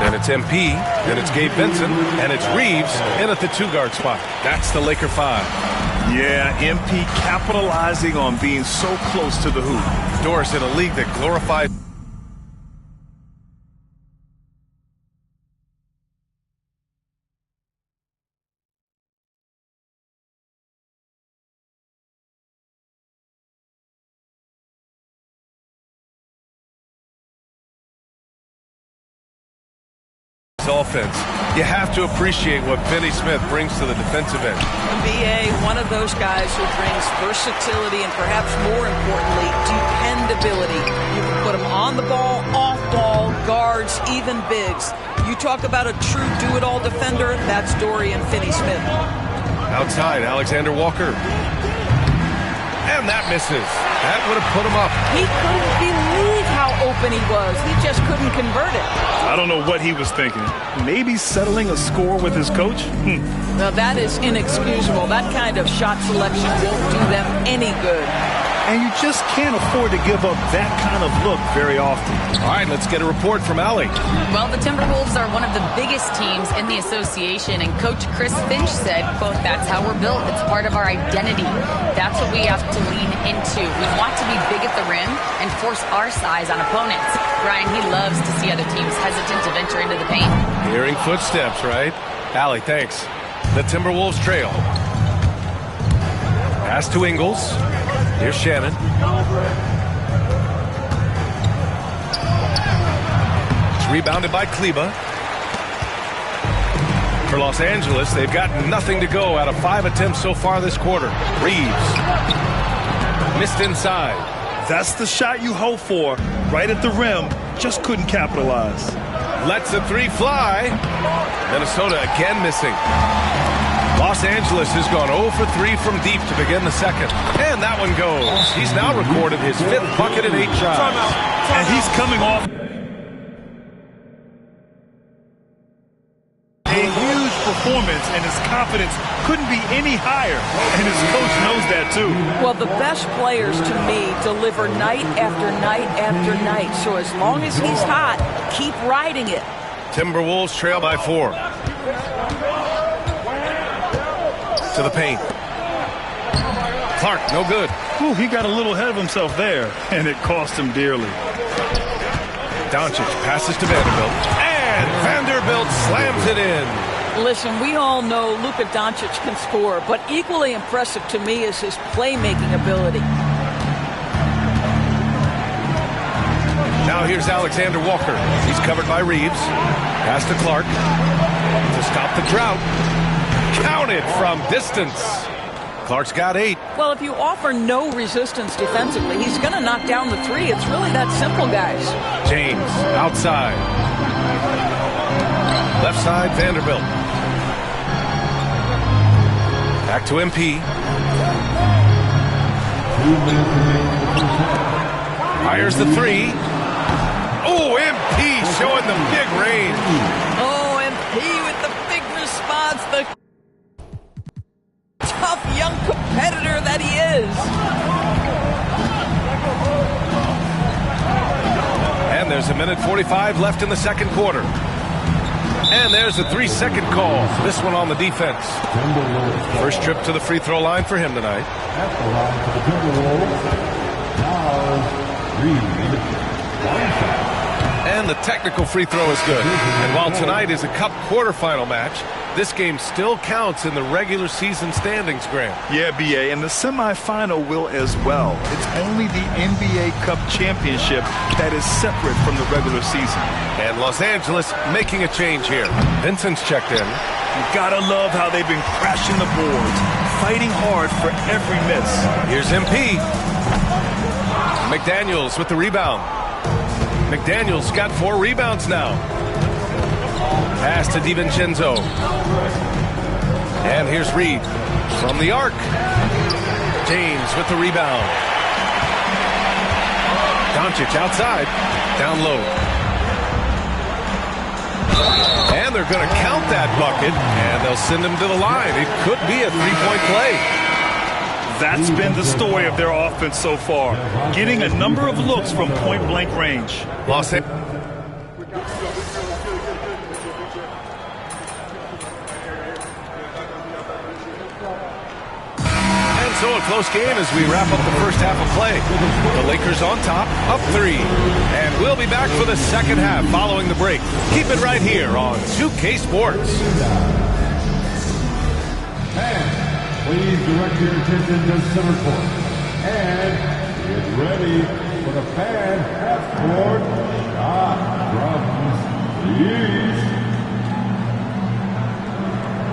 Speaker 15: Then it's MP, then it's Gabe Vincent, and it's Reeves in at the 2-guard spot. That's the Laker 5.
Speaker 19: Yeah, MP capitalizing on being so close to the hoop.
Speaker 15: Doris in a league that glorifies offense. You have to appreciate what Finney-Smith brings to the defensive end.
Speaker 21: BA, one of those guys who brings versatility and perhaps more importantly, dependability. You can put him on the ball, off ball, guards, even bigs. You talk about a true do-it-all defender, that's Dorian Finney-Smith.
Speaker 15: Outside, Alexander Walker. And that misses. That would have put him up.
Speaker 21: He couldn't believe how open he was. He just couldn't convert it.
Speaker 19: I don't know what he was thinking. Maybe settling a score with his coach?
Speaker 21: Now that is inexcusable. That kind of shot selection won't do them any good.
Speaker 19: And you just can't afford to give up that kind of look very often.
Speaker 15: All right, let's get a report from Allie.
Speaker 20: Well, the Timberwolves are one of the biggest teams in the association, and Coach Chris Finch said, quote, "That's how we're built. It's part of our identity. That's what we have to lean into. We want to be big at the rim and force our size on opponents." Ryan, he loves to see other teams hesitant to venture into the paint.
Speaker 15: Hearing footsteps, right? Allie, thanks. The Timberwolves trail. Pass to Ingles. Here's Shannon. It's rebounded by Kleber. For Los Angeles, they've got nothing to go out of 5 attempts so far this quarter. Reeves.
Speaker 2: Missed inside.
Speaker 19: That's the shot you hope for. Right at the rim. Just couldn't capitalize.
Speaker 2: Lets the three fly. Minnesota again missing. Los Angeles has gone 0 for 3 from deep to begin the second. And that one goes. He's now recorded his 5th bucket in 8 tries.
Speaker 19: And he's coming off a huge performance, and his confidence couldn't be any higher. And his coach knows that too.
Speaker 21: Well, the best players to me deliver night after night after night. So as long as he's hot, keep riding it.
Speaker 2: Timberwolves trail by 4. To the paint. Clark, no good.
Speaker 19: Ooh, he got a little ahead of himself there, and it cost him dearly.
Speaker 2: Doncic passes to Vanderbilt. And Vanderbilt slams it in.
Speaker 21: Listen, we all know Luka Doncic can score, but equally impressive to me is his playmaking ability.
Speaker 2: Now here's Alexander Walker. He's covered by Reeves. Pass to Clark to stop the drought. Counted from distance. Clark's got 8.
Speaker 21: Well, if you offer no resistance defensively, he's going to knock down the three. It's really that simple, guys.
Speaker 2: James outside. Left side, Vanderbilt. Back to MP. Fires the 3. Oh, MP showing the big range.
Speaker 21: Oh, MP with the big response. The tough young competitor that he is.
Speaker 2: And there's 1:45 left in the second quarter. And there's a 3-second call. This one on the defense. First trip to the free throw line for him tonight.
Speaker 14: At the line for the Timberwolves, Reed.
Speaker 2: And the technical free throw is good. And while tonight is a Cup quarterfinal match, this game still counts in the regular season standings, Grant.
Speaker 19: Yeah, BA, and the semifinal will as well. It's only the NBA Cup championship that is separate from the regular season.
Speaker 2: And Los Angeles making a change here. Vincent's checked in.
Speaker 19: You gotta love how they've been crashing the boards, fighting hard for every miss.
Speaker 2: Here's MP. McDaniels with the rebound. McDaniels got 4 rebounds now. Pass to DiVincenzo. And here's Reed from the arc. James with the rebound. Doncic outside. Down low. And they're going to count that bucket, and they'll send him to the line. It could be a 3-point play.
Speaker 19: That's been the story of their offense so far, getting a number of looks from point-blank range.
Speaker 2: Los Angeles. And so a close game as we wrap up the first half of play. The Lakers on top, up 3. And we'll be back for the second half following the break. Keep it right here on 2K Sports.
Speaker 14: Please direct your attention to center court. And get ready for the fan half-court shot from the East.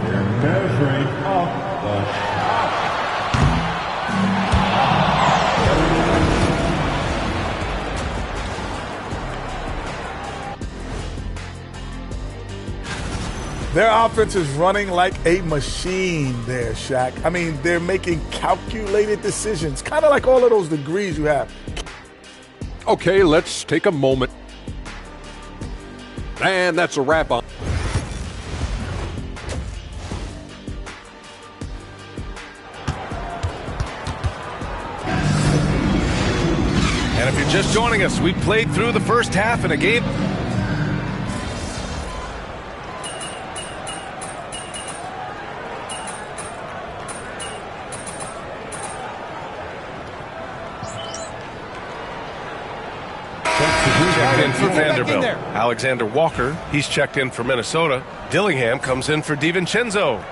Speaker 14: They're measuring up the shot.
Speaker 5: Their offense is running like a machine there, Shaq. I mean, they're making calculated decisions, kind of like all of those degrees you have.
Speaker 13: Okay, let's take a moment. And that's a wrap on.
Speaker 2: And if you're just joining us, we played through the first half in a game. Checked in for Vanderbilt. Alexander Walker, he's checked in for Minnesota. Dillingham comes in for DiVincenzo.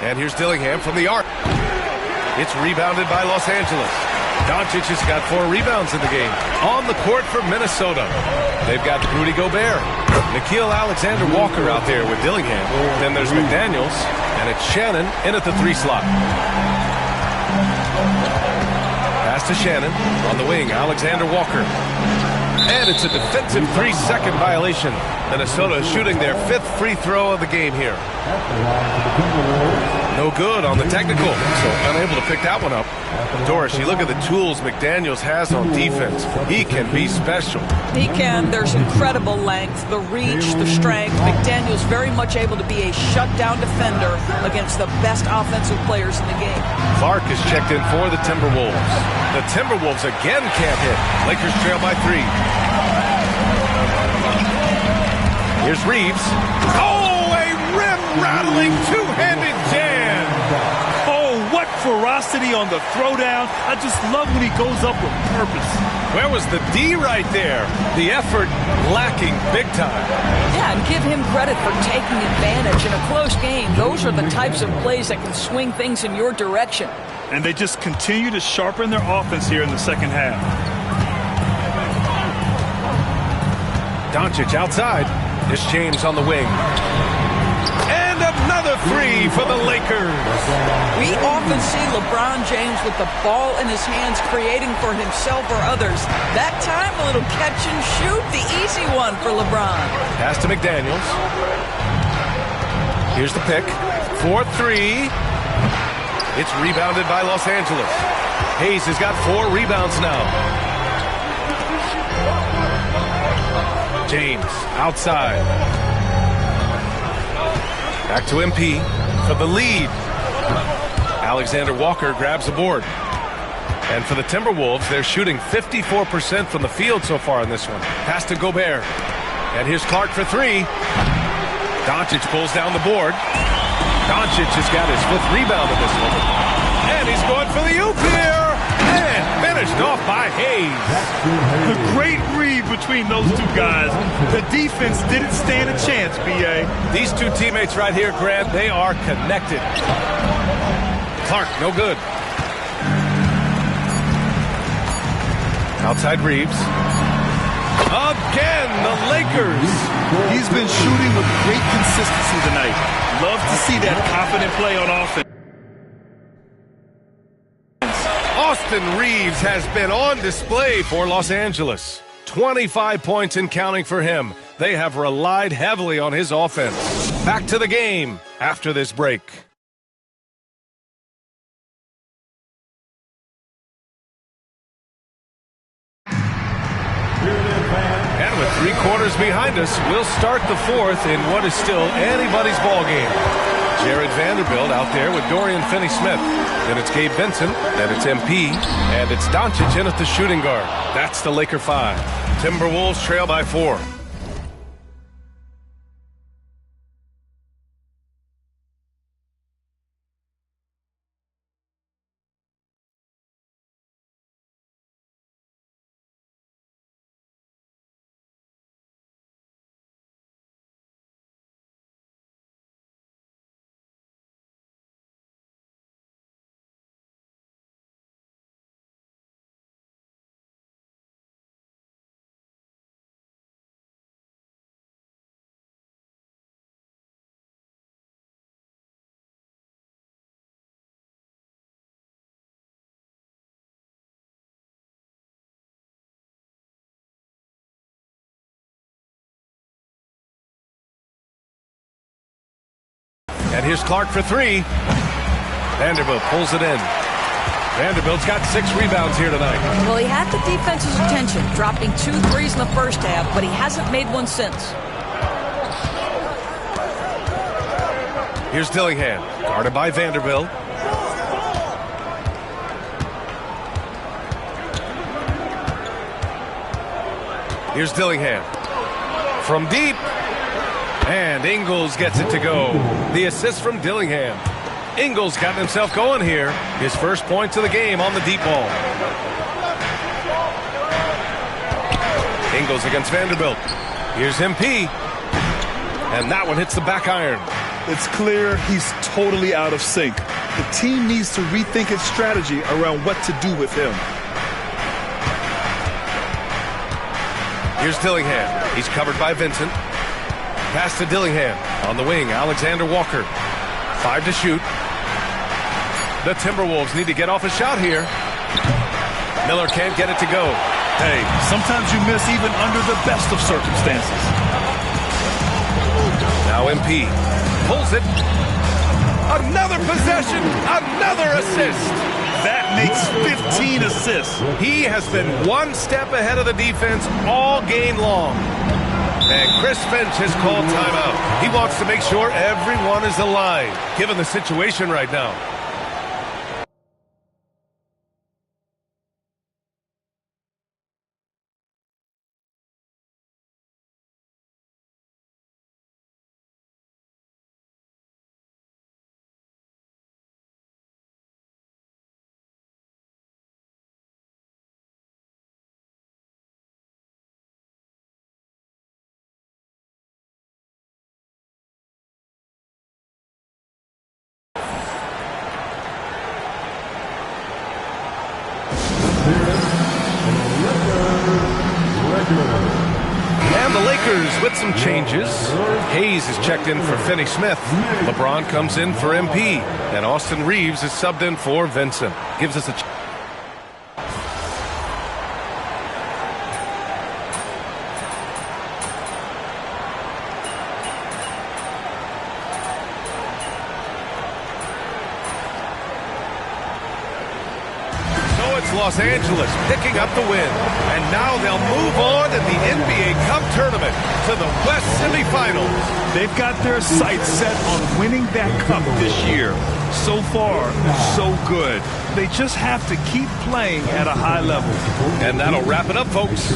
Speaker 2: And here's Dillingham from the arc. It's rebounded by Los Angeles. Doncic has got 4 rebounds in the game. On the court for Minnesota, they've got Rudy Gobert. Nickeil Alexander-Walker out there with Dillingham. Then there's McDaniels. And it's Shannon in at the 3 slot. Pass to Shannon. On the wing, Alexander Walker. And it's a defensive 3-second violation. Minnesota shooting their 5th free throw of the game here. No good on the technical, so unable to pick that one up. Doris, you look at the tools McDaniels has on defense. He can be special.
Speaker 21: He can. There's incredible length, the reach, the strength. McDaniels very much able to be a shutdown defender against the best offensive players in the game.
Speaker 2: Clark is checked in for the Timberwolves. The Timberwolves again can't hit. Lakers trail by 3. Here's Reeves. Oh, a rim-rattling two-handed jam.
Speaker 3: Oh, what ferocity on the throwdown. I just love when he goes up with purpose.
Speaker 2: Where was the D right there? The effort lacking big time.
Speaker 21: Yeah, and give him credit for taking advantage in a close game. Those are the types of plays that can swing things in your direction.
Speaker 3: And they just continue to sharpen their offense here in the second half.
Speaker 2: Doncic outside. It's James on the wing. And another 3 for the Lakers.
Speaker 21: We often see LeBron James with the ball in his hands creating for himself or others. That time, a little catch and shoot, the easy one for LeBron.
Speaker 2: Pass to McDaniels. Here's the pick. 4-3. It's rebounded by Los Angeles. Hayes has got 4 rebounds now. James outside. Back to MP for the lead. Alexander Walker grabs the board. And for the Timberwolves, they're shooting 54% from the field so far in this one. Pass to Gobert. And here's Clark for 3. Doncic pulls down the board. Doncic has got his 5th rebound in this one. And he's going for the oop here. And finished off by Hayes.
Speaker 3: The great read between those 2 guys. The defense didn't stand a chance, B.A.
Speaker 2: These 2 teammates right here, Grant, they are connected. Clark, no good. Outside Reeves. Again, the Lakers.
Speaker 3: He's been shooting with great consistency tonight. Love to see that confident play on offense.
Speaker 2: Austin Reeves has been on display for Los Angeles. 25 points and counting for him. They have relied heavily on his offense. Back to the game after this break. And with 3 quarters behind us, we'll start the 4th in what is still anybody's ball game. Jared Vanderbilt out there with Dorian Finney-Smith. Then it's Gabe Vincent, then it's MP, and it's Doncic in at the shooting guard. That's the Laker 5. Timberwolves trail by 4. And here's Clark for 3. Vanderbilt pulls it in. Vanderbilt's got 6 rebounds here tonight.
Speaker 21: Well, he had the defense's attention, dropping 2 threes in the first half, but he hasn't made one since.
Speaker 2: Here's Dillingham, guarded by Vanderbilt. Here's Dillingham. From deep. And Ingles gets it to go. The assist from Dillingham. Ingles got himself going here. His first points of the game on the deep ball. Ingles against Vanderbilt. Here's MP. And that one hits the back iron.
Speaker 3: It's clear he's totally out of sync. The team needs to rethink its strategy around what to do with him.
Speaker 2: Here's Dillingham. He's covered by Vincent. Pass to Dillingham. On the wing, Alexander Walker. 5 to shoot. The Timberwolves need to get off a shot here. Miller can't get it to go.
Speaker 19: Hey, sometimes you miss even under the best of circumstances.
Speaker 2: Now MP pulls it. Another possession, another assist.
Speaker 19: That makes 15 assists.
Speaker 2: He has been one step ahead of the defense all game long. And Chris Finch has called timeout. He wants to make sure everyone is aligned, given the situation right now. And the Lakers with some changes. Hayes is checked in for Finney Smith. LeBron comes in for MP. And Austin Reeves is subbed in for Vincent. Gives us a Los Angeles picking up the win. And now they'll move on in the NBA Cup tournament to the West semifinals.
Speaker 19: They've got their sights set on winning that cup this year. So far, so good. They just have to keep playing at a high level.
Speaker 2: And that'll wrap it up, folks.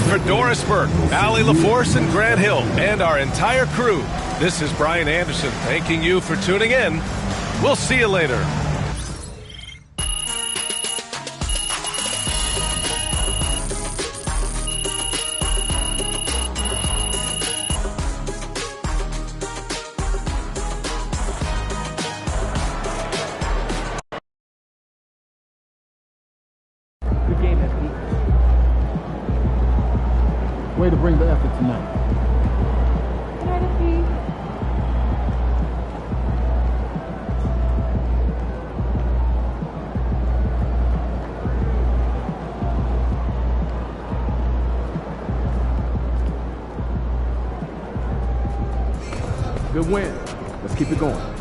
Speaker 2: For Doris Burke, Allie LaForce, and Grant Hill, and our entire crew, this is Brian Anderson thanking you for tuning in. We'll see you later.
Speaker 18: Way to bring the effort tonight.
Speaker 16: Good win. Let's keep it going.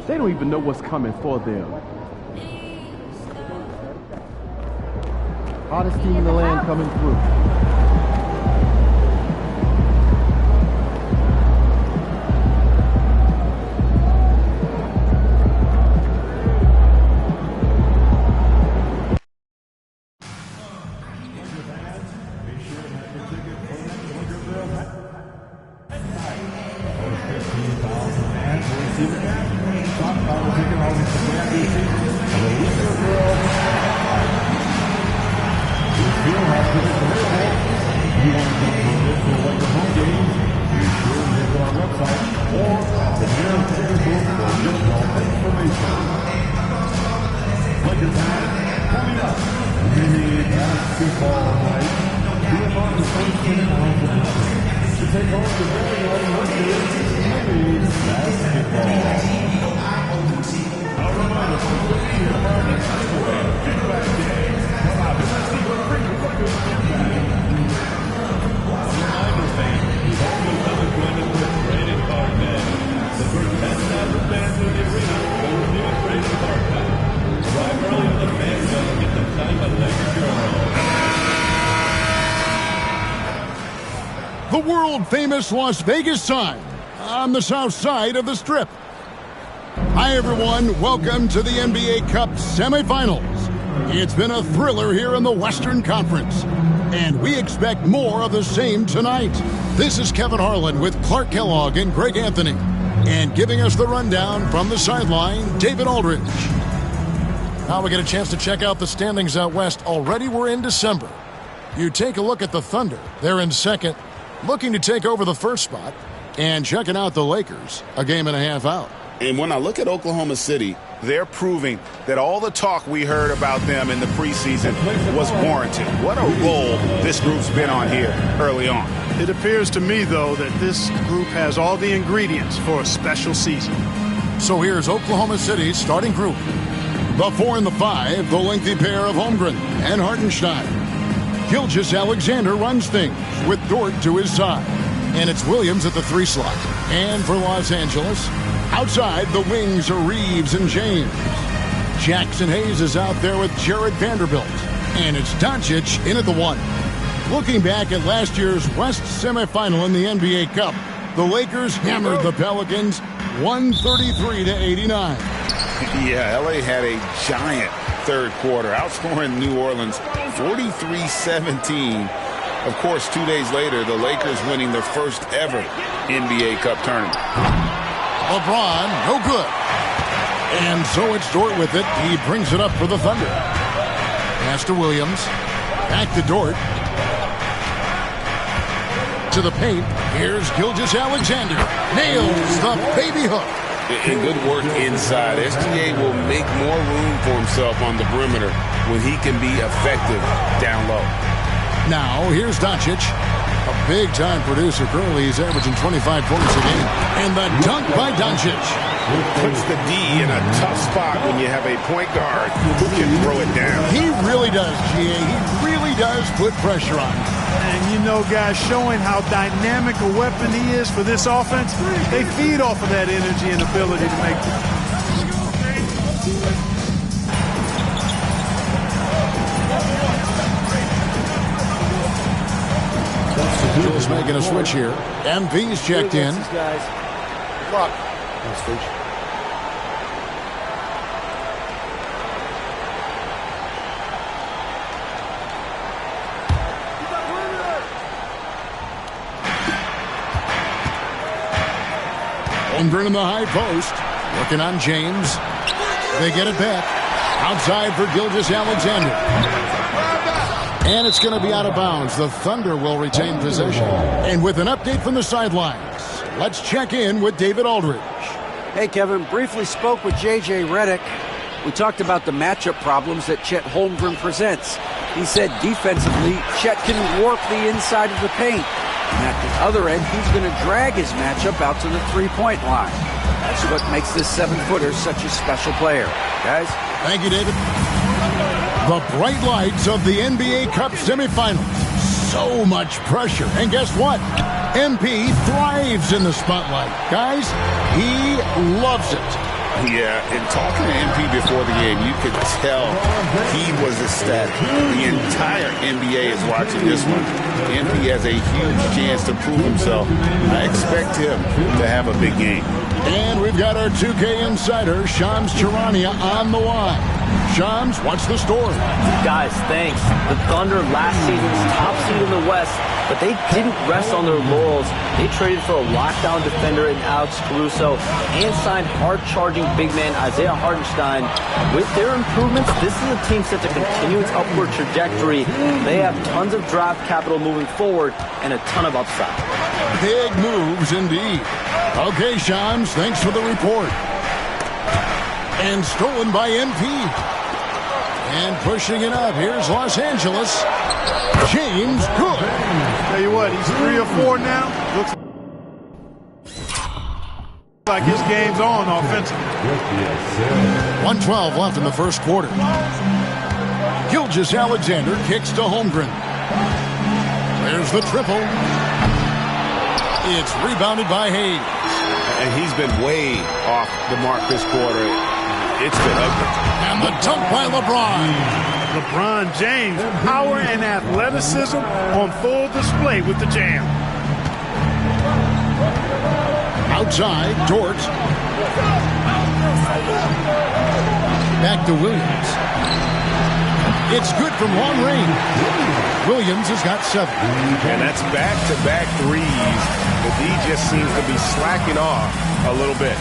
Speaker 16: They don't even know what's coming for them.
Speaker 18: Hottest team in the land coming through.
Speaker 14: you want to join the Laker home games, be sure to visit our website or the nearest ticket booth for additional information. Lakers fans, coming up, NBA basketball night. Be among the first team on the mountain to take on the very own Lakers NBA basketball. A reminder for the year of the Feedback Day. Come out and see what brings the Lakers feedback. Reminder fans, we've always done it when it's with trading card men. The first 10,000 fans in the arena will receive a trading card pack. Arrive early to the fan zone and get them signed by Lakers Journal.
Speaker 8: The world-famous Las Vegas sign on the south side of the Strip. Hi, everyone. Welcome to the NBA Cup semifinals. It's been a thriller here in the Western Conference, and we expect more of the same tonight. This is Kevin Harlan with Clark Kellogg and Greg Anthony, and giving us the rundown from the sideline, David Aldridge. Now we get a chance to check out the standings out west. Already we're in December. You take a look at the Thunder. They're in second, looking to take over the first spot, and checking out the Lakers, a game and a half out.
Speaker 10: And when I look at Oklahoma City, they're proving that all the talk we heard about them in the preseason was warranted. What a role this group's been on here early on.
Speaker 1: It appears to me, though, that this group has all the ingredients for a special season.
Speaker 8: So here's Oklahoma City's starting group. The 4 and the 5, the lengthy pair of Holmgren and Hartenstein. Gilgeous-Alexander runs things with Dort to his side. And it's Williams at the 3 slot. And for Los Angeles, outside the wings are Reeves and James. Jackson Hayes is out there with Jared Vanderbilt. And it's Doncic in at the 1. Looking back at last year's West semifinal in the NBA Cup, the Lakers hammered the Pelicans 133-89.
Speaker 10: Yeah, LA had a giant third quarter, outscoring New Orleans 43-17. Of course, 2 days later, the Lakers winning their first ever NBA Cup tournament.
Speaker 8: LeBron, no good. And so it's Dort with it. He brings it up for the Thunder. Pass to Williams. Back to Dort. To the paint. Here's Gilgeous-Alexander. Nails the baby hook.
Speaker 10: And good work inside. SGA will make more room for himself on the perimeter when he can be effective down low.
Speaker 8: Now, here's Doncic. A big-time producer. Currently, he's averaging 25 points a game. And the dunk by Doncic.
Speaker 15: Puts the D in a tough spot when you have a point guard who can throw it down.
Speaker 8: He really does, GA. He really does put pressure on him.
Speaker 1: And you know, guys, showing how dynamic a weapon he is for this offense, they feed off of that energy and ability to make it.
Speaker 8: Jules making a switch here. MV's checked in.
Speaker 1: Guys.
Speaker 8: Good luck.
Speaker 7: Thanks, Coach.
Speaker 8: Holmgren in the high post. Looking on James. They get it back. Outside for Gilgeous-Alexander. And it's going to be out of bounds. The Thunder will retain possession. And with an update from the sidelines, let's check in with David Aldridge.
Speaker 12: Hey, Kevin, briefly spoke with J.J. Redick. We talked about the matchup problems that Chet Holmgren presents. He said defensively, Chet can warp the inside of the paint. And at the other end, he's going to drag his matchup out to the three-point line. That's what makes this 7-footer such a special player. Guys?
Speaker 8: Thank you, David. The bright lights of the NBA Cup semifinals. So much pressure. And guess what? MP thrives in the spotlight. Guys, he loves it.
Speaker 10: Yeah, and talking to MP before the game, you could tell he was ecstatic. The entire NBA is watching this one. MP has a huge chance to prove himself. I expect him to have a big game.
Speaker 8: And we've got our 2K insider, Shams Charania, on the line. Shams, what's the story?
Speaker 9: Guys, thanks. The Thunder last season's top seed in the West, but they didn't rest on their laurels. They traded for a lockdown defender in Alex Caruso and signed hard-charging big man Isaiah Hartenstein. With their improvements, this is a team set to continue its upward trajectory. They have tons of draft capital moving forward and a ton of upside.
Speaker 8: Big moves indeed. Okay, Shams, thanks for the report. And stolen by MP. And pushing it up, here's Los Angeles. James Good.
Speaker 1: Tell you what, he's 3 or 4 now. Looks like his game's on offensively.
Speaker 8: 1:12 left in the first quarter. Gilgeous-Alexander kicks to Holmgren. There's the triple. It's rebounded by Hayes.
Speaker 15: And he's been way off the mark this quarter. It's been ugly.
Speaker 8: And the dunk by LeBron.
Speaker 1: LeBron James, power and athleticism on full display with the jam.
Speaker 8: Outside, Dort. Back to Williams. It's good from long range. Williams has got 7.
Speaker 15: And that's back-to-back threes. The D just seems to be slacking off a little bit.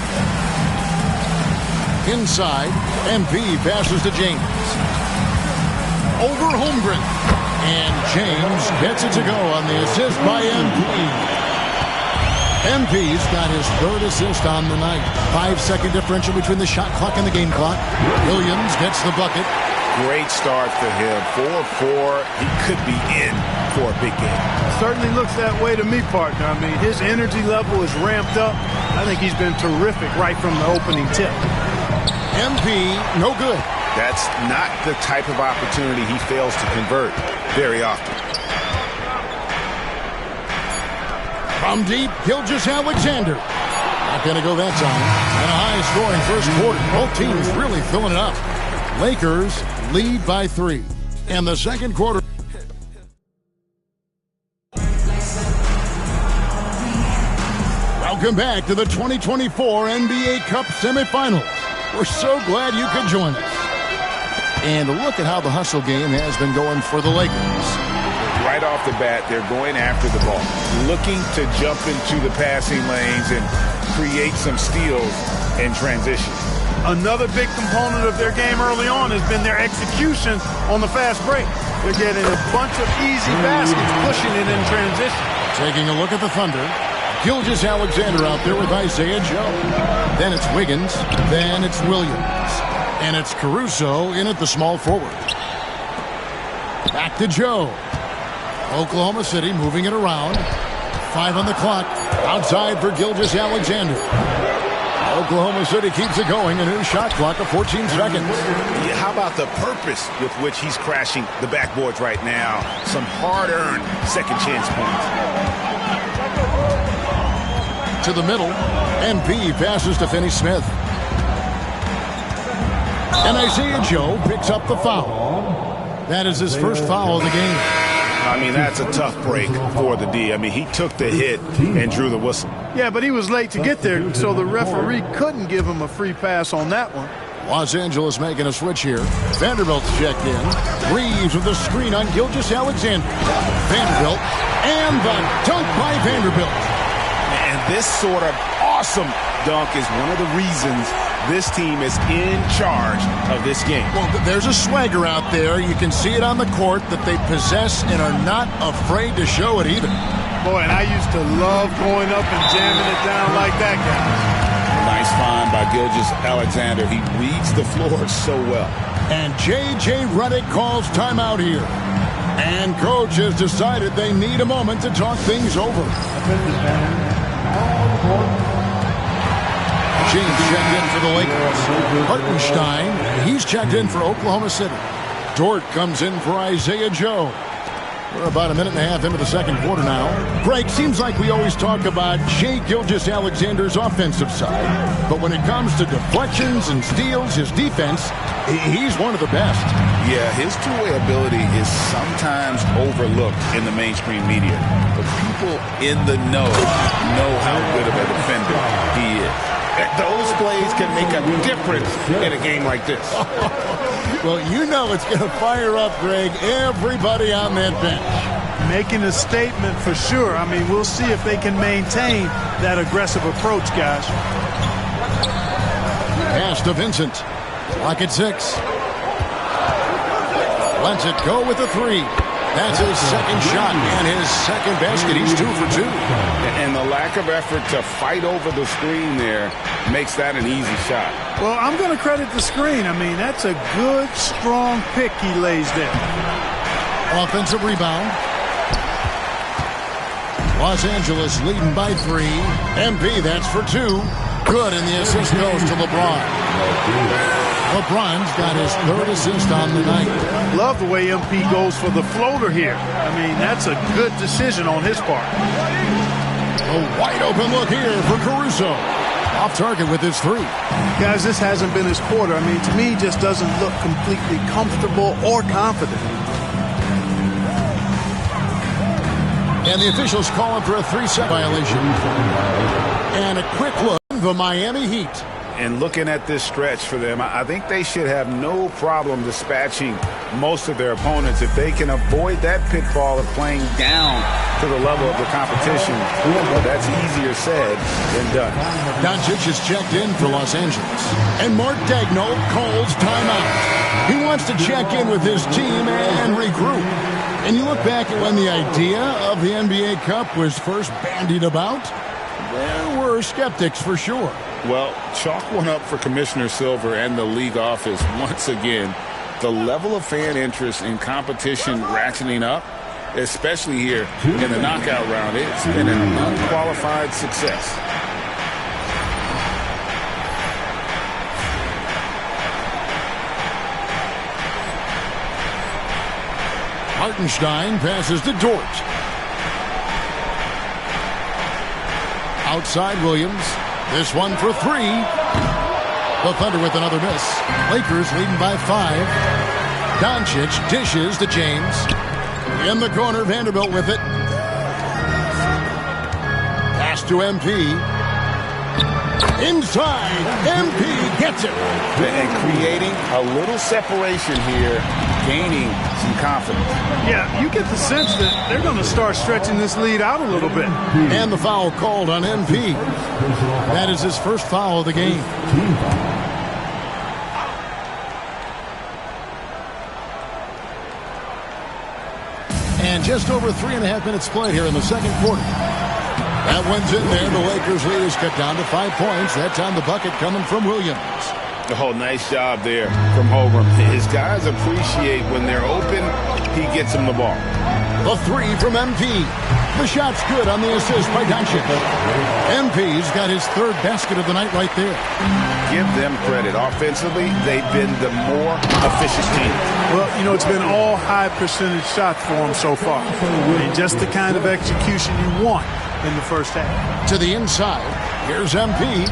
Speaker 8: Inside, MP passes to James. Over Holmgren. And James gets it to go on the assist by MP. MP's got his 3rd assist on the night. 5-second differential between the shot clock and the game clock. Williams gets the bucket.
Speaker 15: Great start for him. 4-4. He could be in for a big game.
Speaker 1: Certainly looks that way to me, partner. I mean, his energy level is ramped up. I think he's been terrific right from the opening tip.
Speaker 8: MP, no good.
Speaker 15: That's not the type of opportunity he fails to convert very often.
Speaker 8: From deep, Gilgeous-Alexander. Not going to go that time. And a high-scoring first quarter. Both teams really filling it up. Lakers lead by 3. And the second quarter. Welcome back to the 2024 NBA Cup semifinals. We're so glad you could join us. And look at how the hustle game has been going for the Lakers.
Speaker 10: Right off the bat, they're going after the ball, looking to jump into the passing lanes and create some steals in transition.
Speaker 1: Another big component of their game early on has been their execution on the fast break. They're getting a bunch of easy baskets, pushing it in transition.
Speaker 8: Taking a look at the Thunder. Gilgeous-Alexander out there with Isaiah Joe. Then it's Wiggins. Then it's Williams. And it's Caruso in at the small forward. Back to Joe. Oklahoma City moving it around. 5 on the clock. Outside for Gilgeous-Alexander. Oklahoma City keeps it going. A new shot clock of 14 seconds.
Speaker 10: Yeah, how about the purpose with which he's crashing the backboards right now? Some hard-earned second chance points.
Speaker 8: To the middle. MP passes to Finney-Smith. And Isaiah Joe picks up the foul. That is his first foul of the game.
Speaker 10: I mean, that's a tough break for the D. I mean, he took the hit and drew the whistle.
Speaker 1: Yeah, but he was late to get there, so the referee couldn't give him a free pass on that one.
Speaker 8: Los Angeles making a switch here. Vanderbilt's checked in. Reeves with the screen on Gilgeous-Alexander. Vanderbilt and the dunk by Vanderbilt.
Speaker 10: And this sort of awesome dunk is one of the reasons this team is in charge of this game.
Speaker 8: Well, there's a swagger out there. You can see it on the court that they possess and are not afraid to show it either.
Speaker 1: Boy, and I used to love going up and jamming it down like that guy.
Speaker 10: Nice find by Gilgeous-Alexander. He reads the floor so well.
Speaker 8: And J.J. Redick calls timeout here. And coach has decided they need a moment to talk things over. James checked in for the Lakers. Hartenstein, he's checked in for Oklahoma City. Dort comes in for Isaiah Joe. We're about a minute and a half into the second quarter now. Greg, seems like we always talk about Shai Gilgeous-Alexander's offensive side, but when it comes to deflections and steals, his defense, he's one of the best.
Speaker 10: Yeah, his two-way ability is sometimes overlooked in the mainstream media, but people in the know how good of a defender he is. Those plays can make a difference in a game like this.
Speaker 8: Well, you know it's going to fire up, Greg, everybody on that bench.
Speaker 1: Making a statement for sure. I mean, we'll see if they can maintain that aggressive approach, guys.
Speaker 8: Pass to Vincent. Clock at 6. Lets it go with the 3. That's his second shot and his second basket. He's 2 for 2.
Speaker 10: And the lack of effort to fight over the screen there makes that an easy shot.
Speaker 1: Well, I'm going to credit the screen. I mean, that's a good, strong pick he lays there.
Speaker 8: Offensive rebound. Los Angeles leading by 3. MP, that's for 2. Good, and the assist goes to LeBron. LeBron's got his 3rd assist on the night.
Speaker 1: Love the way MP goes for the floater here. I mean, that's a good decision on his part.
Speaker 8: A wide open look here for Caruso. Off target with his 3.
Speaker 1: Guys, this hasn't been his quarter. I mean, to me, he just doesn't look completely comfortable or confident.
Speaker 8: And the officials calling for a 3-second violation. And a quick look at the Miami Heat.
Speaker 10: And looking at this stretch for them, I think they should have no problem dispatching most of their opponents if they can avoid that pitfall of playing down to the level of the competition. But that's easier said than done.
Speaker 8: Doncic is checked in for Los Angeles. And Mark Daigneault calls timeout. He wants to check in with his team and regroup. And you look back at when the idea of the NBA Cup was first bandied about, there were skeptics for sure.
Speaker 10: Well, chalk one up for Commissioner Silver and the league office once again. The level of fan interest in competition ratcheting up, especially here in the knockout round, it's been an unqualified success.
Speaker 8: Hartenstein passes to Dort. Outside Williams. This one for 3. The Thunder with another miss. Lakers leading by 5. Doncic dishes to James. In the corner, Vanderbilt with it. Pass to MP. Inside, MP gets it.
Speaker 10: And creating a little separation here, gaining some confidence.
Speaker 1: Yeah, you get the sense that they're going to start stretching this lead out a little bit.
Speaker 8: And the foul called on MP. That is his first foul of the game. And just over 3.5 minutes played here in the second quarter. That one's in there. The Lakers lead is cut down to 5 points. That time the bucket coming from Williams.
Speaker 10: Oh, nice job there from Holmgren. His guys appreciate when they're open, he gets them the ball.
Speaker 8: The 3 from MP. The shot's good on the assist by Doncic. MP's got his 3rd basket of the night right there.
Speaker 10: Give them credit. Offensively, they've been the more efficient team.
Speaker 1: Well, you know, it's been all high percentage shots for them so far. I mean, just the kind of execution you want in the first half.
Speaker 8: To the inside. Here's MP.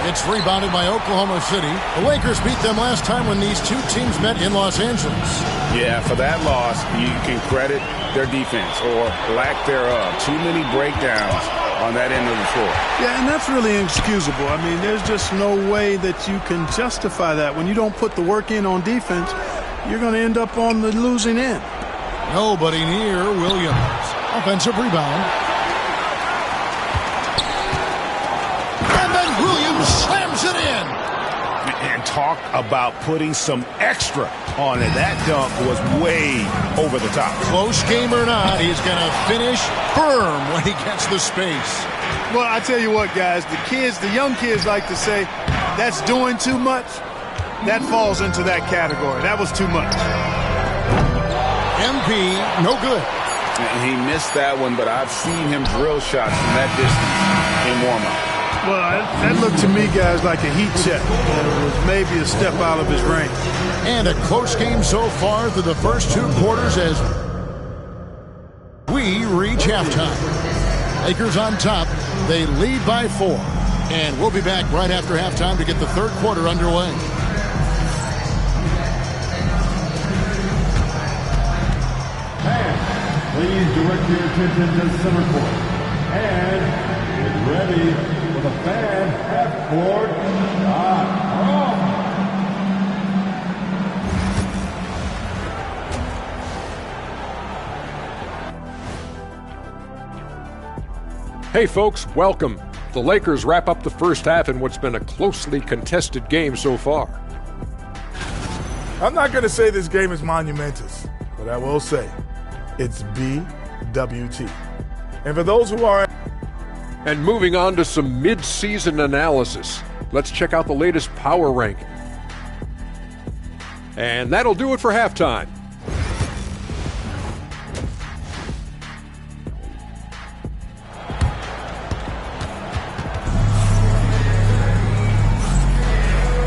Speaker 8: It's rebounded by Oklahoma City. The Lakers beat them last time when these two teams met in Los Angeles.
Speaker 10: Yeah, for that loss, you can credit their defense or lack thereof. Too many breakdowns on that end of the floor.
Speaker 1: Yeah, and that's really inexcusable. I mean, there's just no way that you can justify that. When you don't put the work in on defense, you're going to end up on the losing end.
Speaker 8: Nobody near Williams. Offensive rebound. Williams slams it in.
Speaker 10: And talk about putting some extra on it. That dunk was way over the top.
Speaker 8: Close game or not, he's going to finish firm when he gets the space.
Speaker 1: Well, I tell you what, guys, the young kids like to say, that's doing too much. That falls into that category. That was too much.
Speaker 8: MP, no good.
Speaker 10: He missed that one, but I've seen him drill shots from that distance in warm-up.
Speaker 1: Well, that looked to me, guys, like a heat check. It was maybe a step out of his range.
Speaker 8: And a close game so far through the first 2 quarters as we reach halftime. Lakers on top. They lead by 4. And we'll be back right after halftime to get the 3rd quarter underway.
Speaker 14: Please direct your attention to center court. And get ready for for the fan half-court shot.
Speaker 13: Hey folks, welcome. The Lakers wrap up the first half in what's been a closely contested game so far.
Speaker 5: I'm not going to say this game is monumentous, but I will say it's BWT. And for those who are...
Speaker 13: And moving on to some mid-season analysis, let's check out the latest power ranking. And that'll do it for halftime.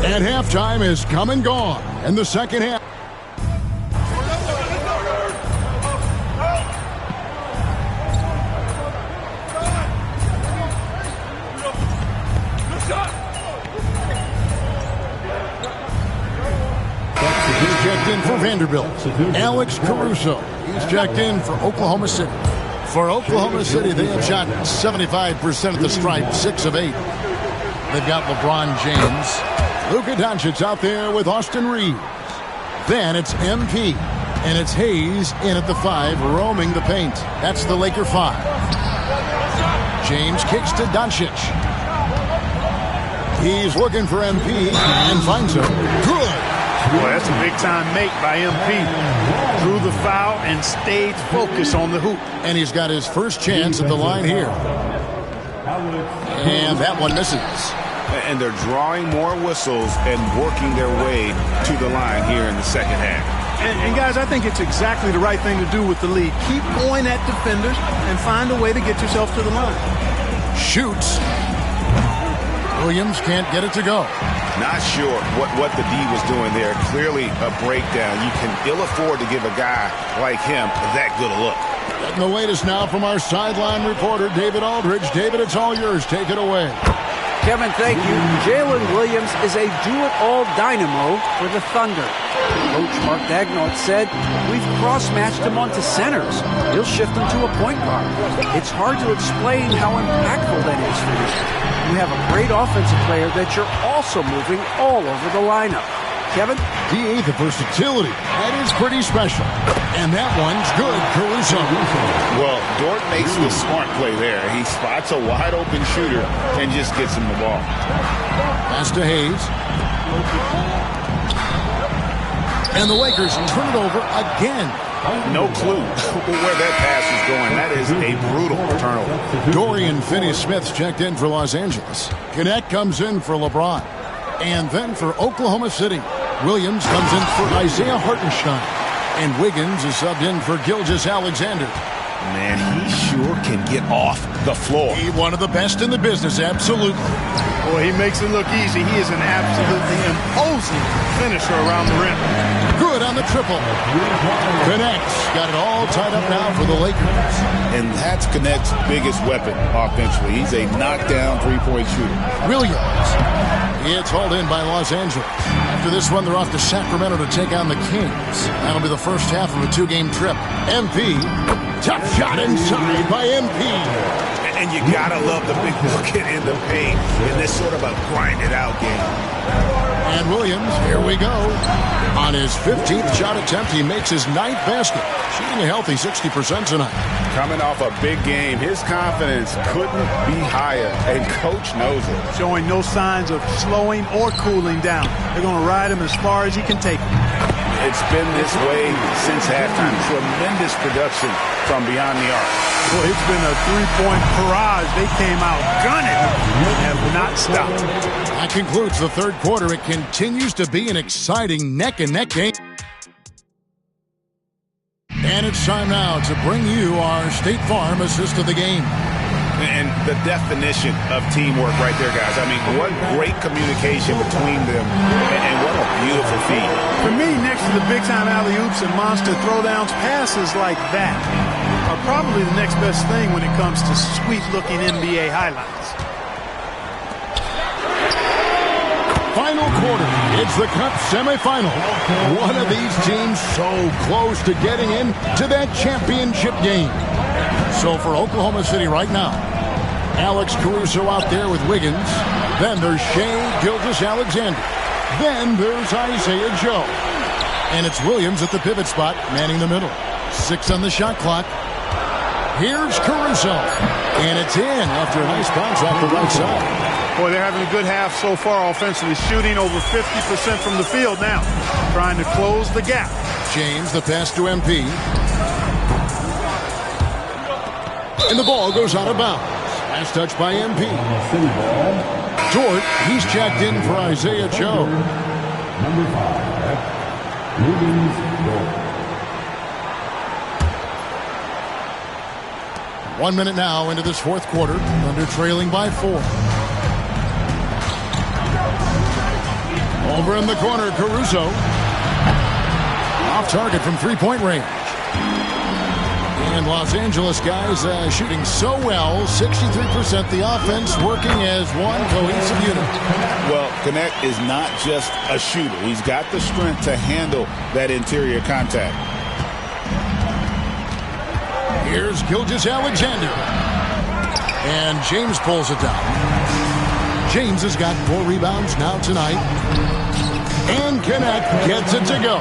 Speaker 8: And halftime is come and gone in the second half. He's checked in for Vanderbilt. Alex Caruso. He's checked in for Oklahoma City. For Oklahoma City, they have shot 75% at the stripe, 6 of 8. They've got LeBron James. Luka Doncic out there with Austin Reeves. Then it's MP. And it's Hayes in at the 5, roaming the paint. That's the Laker 5. James kicks to Doncic. He's looking for MP and finds him. Good.
Speaker 1: Boy, that's a big-time make by MP. Drew the foul and stayed focused on the hoop.
Speaker 8: And he's got his first chance at the line here. And that one misses.
Speaker 10: And they're drawing more whistles and working their way to the line here in the second half.
Speaker 1: And guys, I think it's exactly the right thing to do with the lead. Keep going at defenders and find a way to get yourself to the line.
Speaker 8: Shoots. Williams can't get it to go.
Speaker 10: Not sure what the D was doing there. Clearly a breakdown. You can ill afford to give a guy like him that good a look.
Speaker 8: And the latest now from our sideline reporter, David Aldridge. David, it's all yours. Take it away.
Speaker 12: Kevin, thank you. Jalen Williams is a do-it-all dynamo for the Thunder. Coach Mark Daigneault said, we've cross-matched him onto centers. He'll shift him to a point guard. It's hard to explain how impactful that is for you. You have a great offensive player that you're also moving all over the lineup. Kevin?
Speaker 8: DA, the versatility. That is pretty special. And that one's good, Caruso.
Speaker 10: Well, Dort makes the smart play there. He spots a wide-open shooter and just gets him the ball.
Speaker 8: Pass to Hayes. And the Lakers turn it over again.
Speaker 10: No clue where that pass is going. That is a brutal turnover.
Speaker 8: Dorian Finney-Smith's checked in for Los Angeles. Connect comes in for LeBron. And then for Oklahoma City, Williams comes in for Isaiah Hartenstein. And Wiggins is subbed in for Gilgeous-Alexander.
Speaker 10: Man, he sure can get off the floor.
Speaker 8: He's one of the best in the business, absolutely.
Speaker 1: Boy, he makes it look easy. He is an absolutely imposing finisher around the rim.
Speaker 8: Good on the triple. Connect's got it all tied up now for the Lakers.
Speaker 10: And that's Connect's biggest weapon offensively. He's a knockdown three-point shooter.
Speaker 8: Williams. It's hauled in by Los Angeles. After this one, they're off to Sacramento to take on the Kings. That'll be the first half of a 2-game trip. MP. Tough shot inside by MP.
Speaker 10: And you gotta love the big bucket in the paint in this sort of a grinded-out game.
Speaker 8: And Williams, here we go. On his 15th shot attempt, he makes his 9th basket. Shooting a healthy 60% tonight.
Speaker 10: Coming off a big game, his confidence couldn't be higher, and Coach knows it.
Speaker 1: Showing no signs of slowing or cooling down. They're going to ride him as far as he can take him.
Speaker 10: It's been this way since halftime. Tremendous production from beyond the arc.
Speaker 1: Well, it's been a three-point barrage. They came out gunning and have not stopped.
Speaker 8: That concludes the third quarter. It continues to be an exciting neck-and-neck game. And it's time now to bring you our State Farm assist of the game.
Speaker 10: And the definition of teamwork right there, guys. I mean, what great communication between them, and what a beautiful feat.
Speaker 1: For me, next to the big-time alley-oops and monster throwdowns, passes like that are probably the next best thing when it comes to sweet-looking NBA highlights.
Speaker 8: Final quarter. It's the Cup semifinal. One of these teams so close to getting into that championship game. So for Oklahoma City right now, Alex Caruso out there with Wiggins. Then there's Shai Gilgeous-Alexander. Then there's Isaiah Joe. And it's Williams at the pivot spot, manning the middle. 6 on the shot clock. Here's Caruso. And it's in after a nice bounce off the right side.
Speaker 1: Boy, they're having a good half so far offensively, shooting over 50% from the field now, trying to close the gap.
Speaker 8: James, the pass to MP. And the ball goes out of bounds. Last touch by MP. Dort, he's checked in for Isaiah Joe.
Speaker 14: Number 5, Wiggins Dort.
Speaker 8: 1 minute now into this fourth quarter. Thunder trailing by 4. Over in the corner, Caruso. Off target from three-point range. And Los Angeles guys shooting so well, 63%. The offense working as one cohesive unit.
Speaker 10: Well, Knecht is not just a shooter. He's got the strength to handle that interior contact.
Speaker 8: Here's Gilgeous-Alexander. And James pulls it down. James has got 4 rebounds now tonight. And Knecht gets it to go.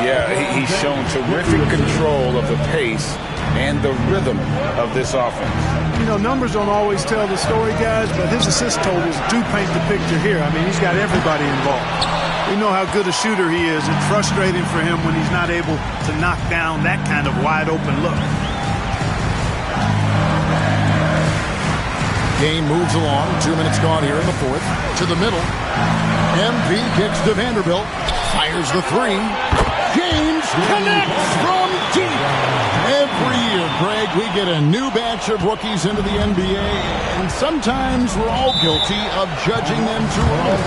Speaker 10: Yeah, he's shown terrific control of the pace and the rhythm of this offense.
Speaker 1: You know, numbers don't always tell the story, guys, but his assist totals do paint the picture here. I mean, he's got everybody involved. We know how good a shooter he is. It's frustrating for him when he's not able to knock down that kind of wide-open look.
Speaker 8: Game moves along. 2 minutes gone here in the fourth. To the middle. MP kicks to Vanderbilt. Fires the 3. James connects from deep. Every year, Greg, we get a new batch of rookies into the NBA, and sometimes we're all guilty of judging them too early.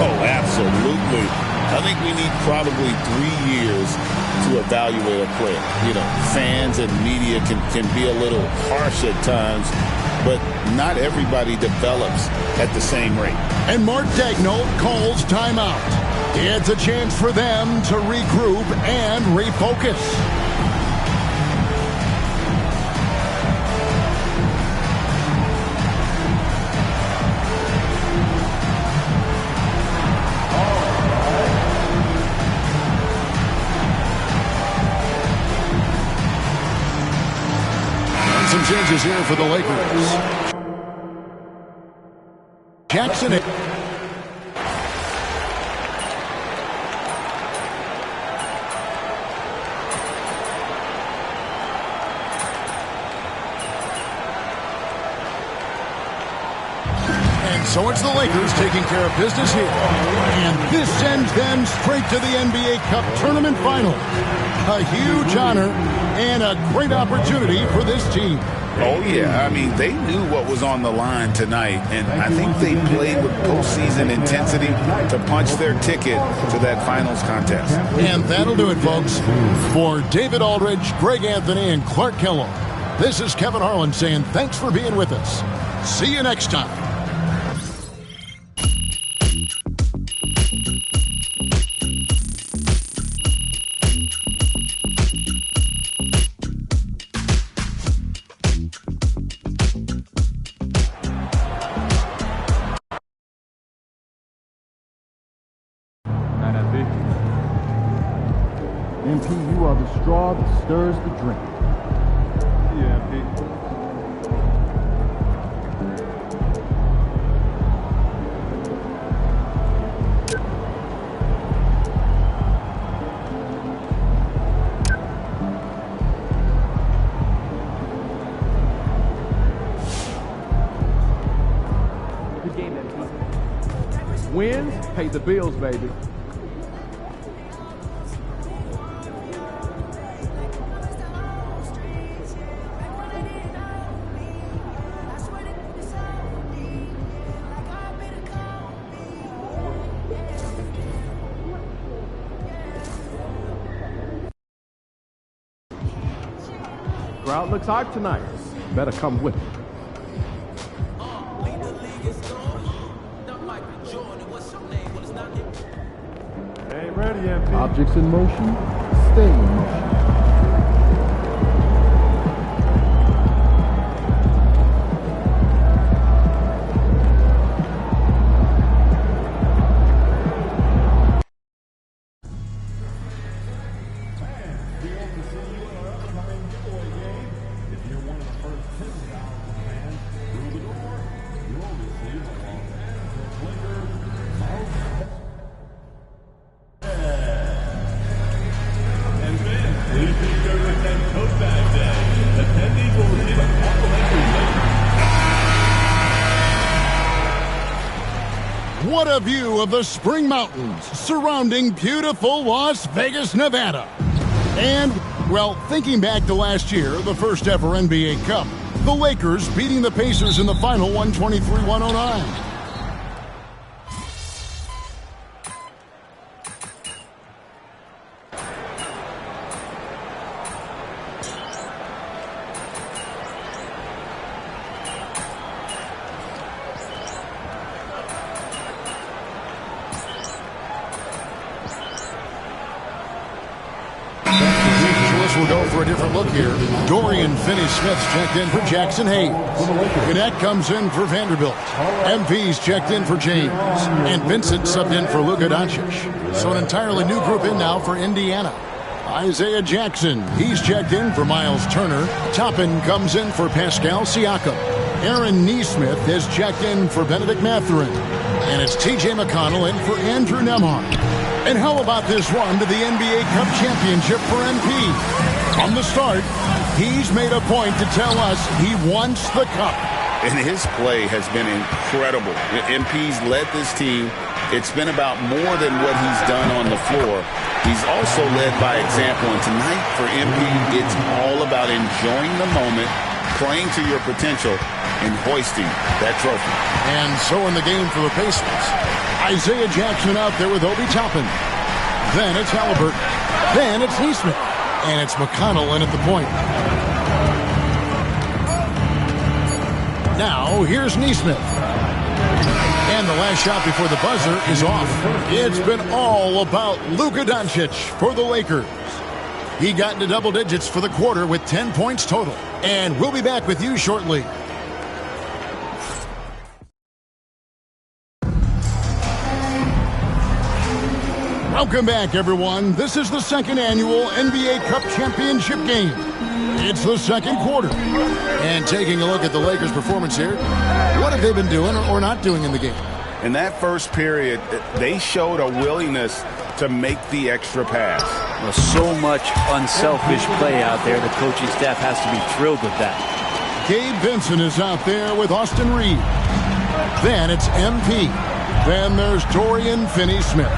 Speaker 10: Oh, absolutely. I think we need probably 3 years to evaluate a player. You know, fans and media can be a little harsh at times, but not everybody develops at the same rate.
Speaker 8: And Mark Daigneault calls timeout. It's a chance for them to regroup and refocus. And some changes here for the Lakers. Jackson. So it's the Lakers taking care of business here. And this sends them straight to the NBA Cup Tournament Final. A huge honor and a great opportunity for this team.
Speaker 10: Oh, yeah. I mean, they knew what was on the line tonight, and I think they played with postseason intensity to punch their ticket to that finals contest.
Speaker 8: And that'll do it, folks. For David Aldridge, Greg Anthony, and Clark Kellogg, this is Kevin Harlan saying thanks for being with us. See you next time.
Speaker 18: MP, you are the straw that stirs the drink.
Speaker 14: Yeah, MP.
Speaker 16: Good game, MP. Wins pay the bills, baby. Crowd looks hot tonight. Better come with it.
Speaker 14: Ain't ready, MP.
Speaker 18: Objects in motion, stay in motion.
Speaker 14: thrilled to see you in our upcoming giveaway game. If you're one of the first 10,000 fans through the door, you'll receive a Los Angeles Lakers mouse. And then, please be sure to attend Coat Bag Day. Attendees will receive a complimentary Lakers.
Speaker 8: What a view of the Spring Mountains surrounding beautiful Las Vegas, Nevada. And, well, thinking back to last year, the first ever NBA Cup, the Lakers beating the Pacers in the final 123-109. We'll go for a different look here. Dorian Finney-Smith's checked in for Jackson Hayes. Gannett comes in for Vanderbilt. MV's checked in for James. And Vincent subbed in for Luka Doncic. So an entirely new group in now for Indiana. Isaiah Jackson, he's checked in for Miles Turner. Toppin comes in for Pascal Siakam. Aaron Nesmith is checked in for Benedict Mathurin. And it's TJ McConnell in for Andrew Nembhard. And how about this one to the NBA Cup Championship for MP? From the start, he's made a point to tell us he wants the cup.
Speaker 10: And his play has been incredible. MP's led this team. It's been about more than what he's done on the floor. He's also led by example. And tonight for MP, it's all about enjoying the moment, playing to your potential, and hoisting that trophy.
Speaker 8: And so in the game for the Pacers, Isaiah Jackson out there with Obi Toppin. Then it's Halliburton. Then it's Nesmith. And it's McConnell in at the point. Now, here's Nesmith. And the last shot before the buzzer is off. It's been all about Luka Doncic for the Lakers. He got into double digits for the quarter with 10 points total. And we'll be back with you shortly. Welcome back, everyone. This is the second annual NBA Cup Championship game. It's the second quarter. And taking a look at the Lakers' performance here, what have they been doing or not doing in the game?
Speaker 10: In that first period, they showed a willingness to make the extra pass.
Speaker 4: Well, so much unselfish play out there. The coaching staff has to be thrilled with that.
Speaker 8: Gabe Vincent is out there with Austin Reed. Then it's MP. Then there's Dorian Finney-Smith.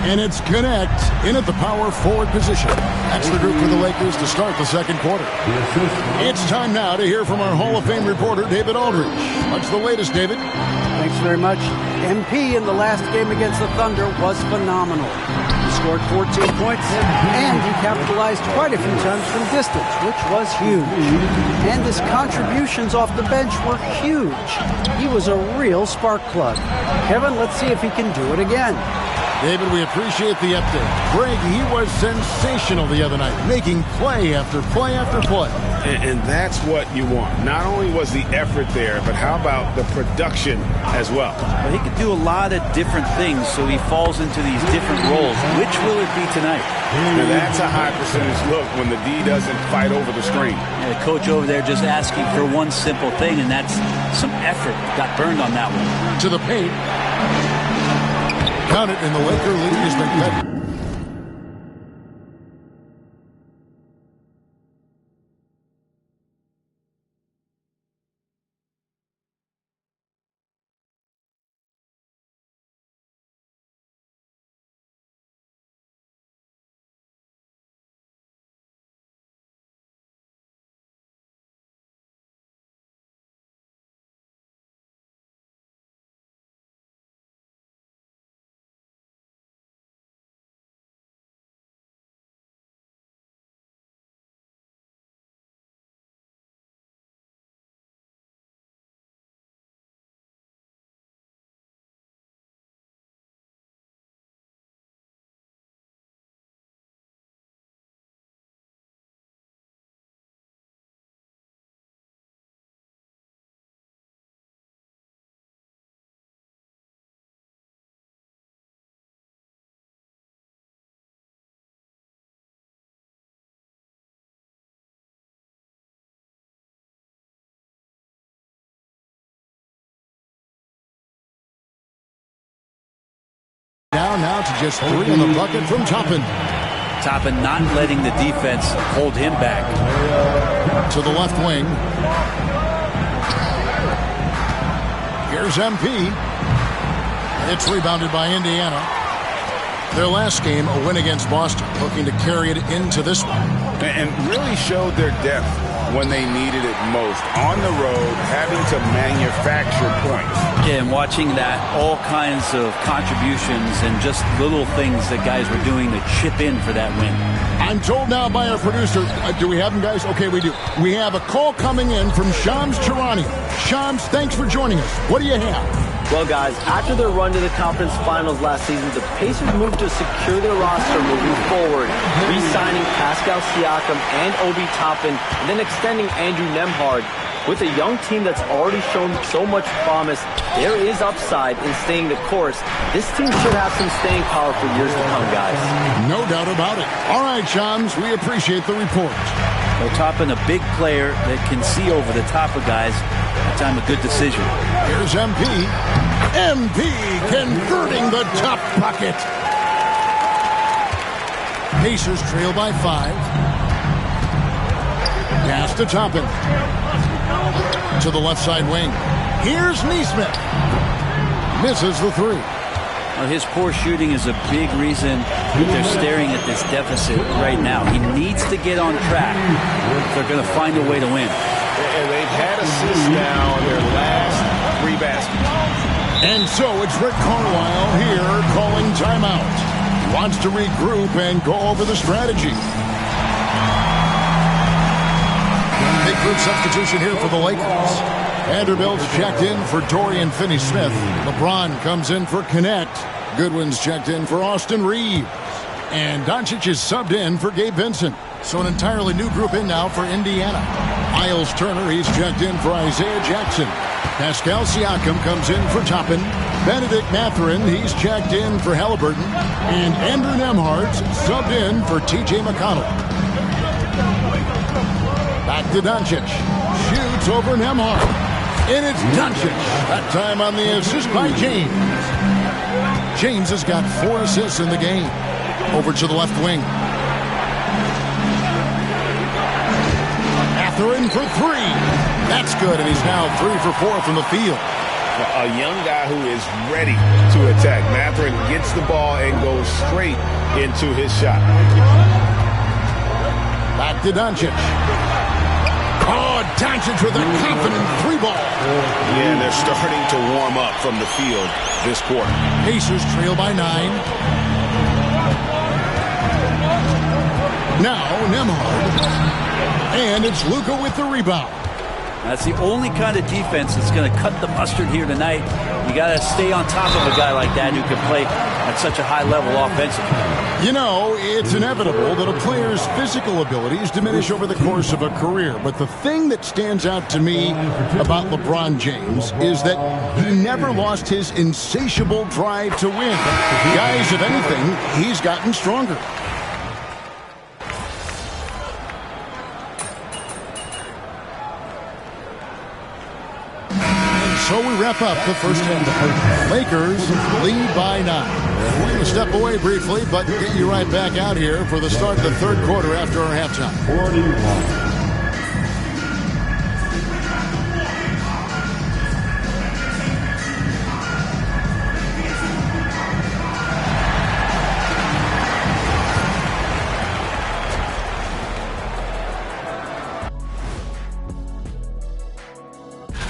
Speaker 8: And it's Gannett in at the power forward position. That's the group for the Lakers to start the second quarter. It's time now to hear from our Hall of Fame reporter, David Aldridge. What's the latest, David?
Speaker 12: Thanks very much. MP in the last game against the Thunder was phenomenal. He scored 14 points, and he capitalized quite a few times from distance, which was huge. And his contributions off the bench were huge. He was a real spark plug. Kevin, let's see if he can do it again.
Speaker 8: David, we appreciate the update. Greg, he was sensational the other night, making play after play after play.
Speaker 10: And that's what you want. Not only was the effort there, but how about the production as well?
Speaker 4: Well, he could do a lot of different things, so he falls into these different roles. Which will it be tonight?
Speaker 10: Now that's a high percentage look when the D doesn't fight over the screen.
Speaker 4: Yeah, the coach over there just asking for one simple thing, and that's some effort. Got burned on that one.
Speaker 8: To the paint. Count it, and the Laker lead has been cut. just 3 on the bucket from Toppin.
Speaker 4: Toppin not letting the defense hold him back.
Speaker 8: To the left wing. Here's MP. It's rebounded by Indiana. Their last game, a win against Boston, looking to carry it into this one.
Speaker 10: And really showed their depth when they needed it most. On the road, having to manufacture points.
Speaker 4: Yeah, and watching that, all kinds of contributions and just little things that guys were doing to chip in for that win.
Speaker 8: I'm told now by our producer, do we have him, guys? Okay, we do. We have a call coming in from Shams Charania. Shams, thanks for joining us. What do you have?
Speaker 9: Well, guys, after their run to the conference finals last season, the Pacers moved to secure their roster moving forward, re-signing Pascal Siakam and Obi Toppin, and then extending Andrew Nembhard. With a young team that's already shown so much promise, there is upside in staying the course. This team should have some staying power for years to come, guys.
Speaker 8: No doubt about it. All right, Shams, we appreciate the report.
Speaker 4: Well, Toppin, a big player that can see over the top of guys. That time a good decision.
Speaker 8: Here's MP. MP converting the top bucket. Pacers trail by 5. Pass to Toppin. To the left side wing. Here's Nesmith. Misses the 3.
Speaker 4: Well, his poor shooting is a big reason that they're staring at this deficit right now. He needs to get on track if they're going to find a way to win.
Speaker 15: And they've had assists now on their last 3 baskets.
Speaker 8: And so it's Rick Carlisle here calling timeout. Wants to regroup and go over the strategy. Big group substitution here for the Lakers. Vanderbilt's checked in for Dorian Finney-Smith. LeBron comes in for Connect. Goodwin's checked in for Austin Reeves. And Doncic is subbed in for Gabe Vincent. So an entirely new group in now for Indiana. Miles Turner, he's checked in for Isaiah Jackson. Pascal Siakam comes in for Toppin. Benedict Mathurin, he's checked in for Halliburton. And Andrew Nembhard's subbed in for T.J. McConnell. Back to Doncic. Shoots over Nembhard. And it's Doncic. That time on the assist by James. James has got 4 assists in the game. Over to the left wing. Mathurin for 3. That's good, and he's now 3 for 4 from the field.
Speaker 10: A young guy who is ready to attack. Mathurin gets the ball and goes straight into his shot.
Speaker 8: Back to Doncic. Oh, Doncic with a confident 3-ball.
Speaker 10: Yeah, they're starting to warm up from the field this quarter.
Speaker 8: Pacers trail by 9. Now Nembhard. And it's Luka with the rebound.
Speaker 4: That's the only kind of defense that's going to cut the mustard here tonight. You got to stay on top of a guy like that who can play at such a high level offensively.
Speaker 8: You know, it's inevitable that a player's physical abilities diminish over the course of a career. But the thing that stands out to me about LeBron James is that he never lost his insatiable drive to win. Guys, if anything, he's gotten stronger. So we wrap up the first half. Lakers lead by 9. We're going to step away briefly, but get you right back out here for the start of the third quarter after our halftime.
Speaker 14: 41.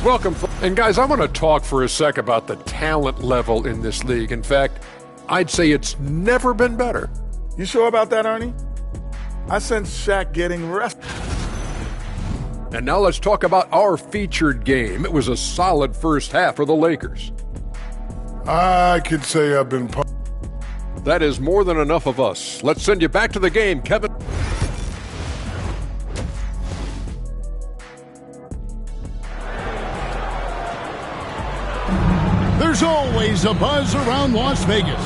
Speaker 13: Welcome. And guys, I want to talk for a sec about the talent level in this league. In fact, I'd say it's never been better.
Speaker 5: You sure about that, Ernie? I sense Shaq getting rest.
Speaker 13: And now let's talk about our featured game. It was a solid first half for the Lakers.
Speaker 14: I could say I've been...
Speaker 13: That is more than enough of us. Let's send you back to the game, Kevin.
Speaker 8: There's always a buzz around Las Vegas.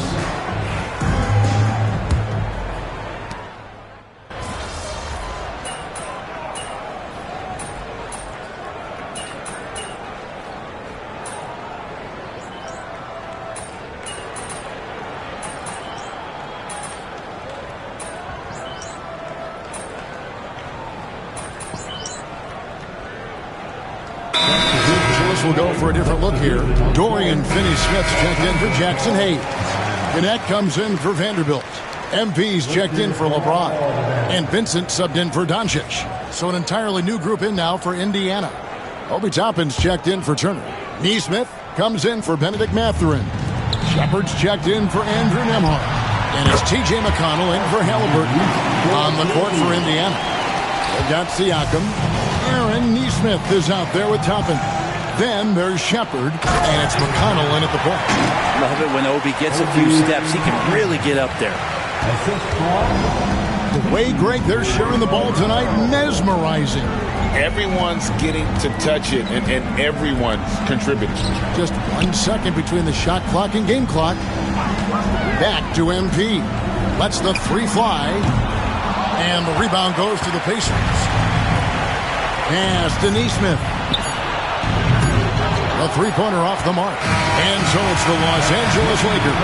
Speaker 8: will go for a different look here. Dorian Finney-Smith's checked in for Jackson Hayes. Gannett comes in for Vanderbilt. MP's checked in for LeBron. And Vincent subbed in for Doncic. So an entirely new group in now for Indiana. Obi Toppin's checked in for Turner. Neesmith comes in for Benedict Mathurin. Shepard's checked in for Andrew Nembhard. And it's T.J. McConnell in for Halliburton on the court for Indiana. They've got Siakam. Aaron Neesmith is out there with Toppin. Then there's Shepard, and it's McConnell in at the point.
Speaker 4: Love it when Obi gets a few steps. He can really get up there.
Speaker 8: The way, Greg, they're sharing the ball tonight, mesmerizing.
Speaker 10: Everyone's getting to touch it, and everyone's contributing.
Speaker 8: Just 1 second between the shot clock and game clock. Back to MP. Lets the three fly. And the rebound goes to the Pacers. Pass to Neesmith. The three-pointer off the mark. And so it's the Los Angeles Lakers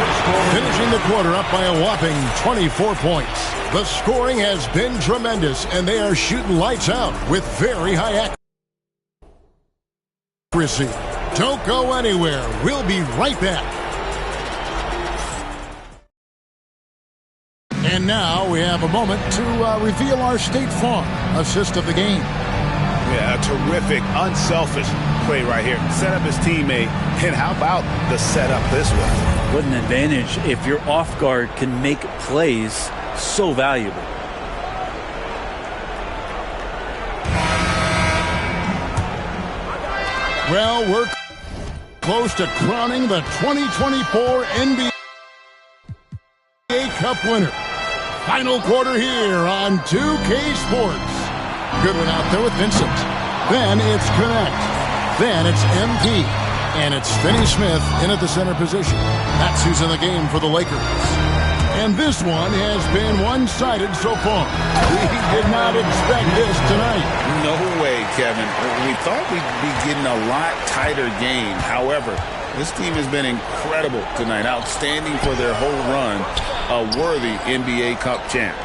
Speaker 8: finishing the quarter up by a whopping 24 points. The scoring has been tremendous, and they are shooting lights out with very high accuracy. Don't go anywhere. We'll be right back. And now we have a moment to reveal our State Farm assist of the game.
Speaker 10: Yeah, a terrific, unselfish play right here. Set up his teammate, and how about the setup this way?
Speaker 4: What an advantage if your off guard can make plays so valuable.
Speaker 8: Well, we're close to crowning the 2024 NBA Cup winner. Final quarter here on 2K Sports. Good one out there with Vincent. Then it's Connect. Then it's MP. And it's Finney-Smith in at the center position. That's who's in the game for the Lakers. And this one has been one-sided so far. We did not expect this tonight.
Speaker 10: No way, Kevin. We thought we'd be getting a lot tighter game. However, this team has been incredible tonight. Outstanding for their whole run. A worthy NBA Cup champ.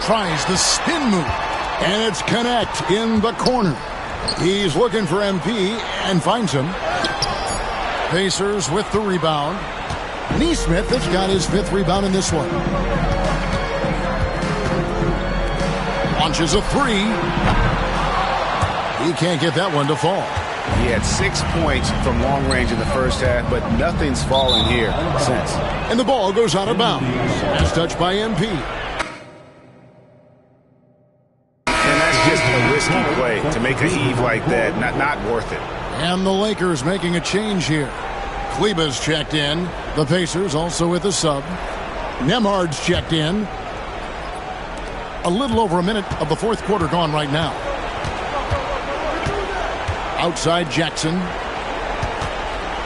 Speaker 8: Tries the spin move. And it's Connect in the corner. He's looking for MP and finds him. Pacers with the rebound. Neesmith has got his 5th rebound in this one. Launches a three. He can't get that one to fall.
Speaker 10: He had 6 points from long range in the first half, but nothing's fallen here since.
Speaker 8: And the ball goes out of bounds. As touched by MP.
Speaker 10: And that's just a risky play. To make a heave like that, not worth it.
Speaker 8: And the Lakers making a change here. Kleba's checked in. The Pacers also with a sub. Nembhard's checked in. A little over a minute of the fourth quarter gone right now. Outside Jackson.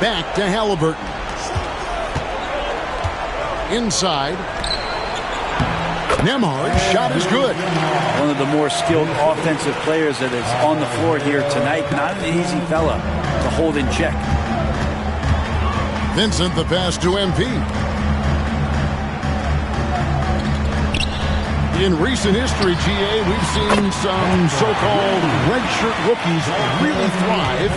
Speaker 8: Back to Halliburton. Inside. Nembhard's shot is good.
Speaker 4: One of the more skilled offensive players that is on the floor here tonight. Not an easy fella to hold in check.
Speaker 8: Vincent the pass to MP. In recent history, GA, we've seen some so-called redshirt rookies really thrive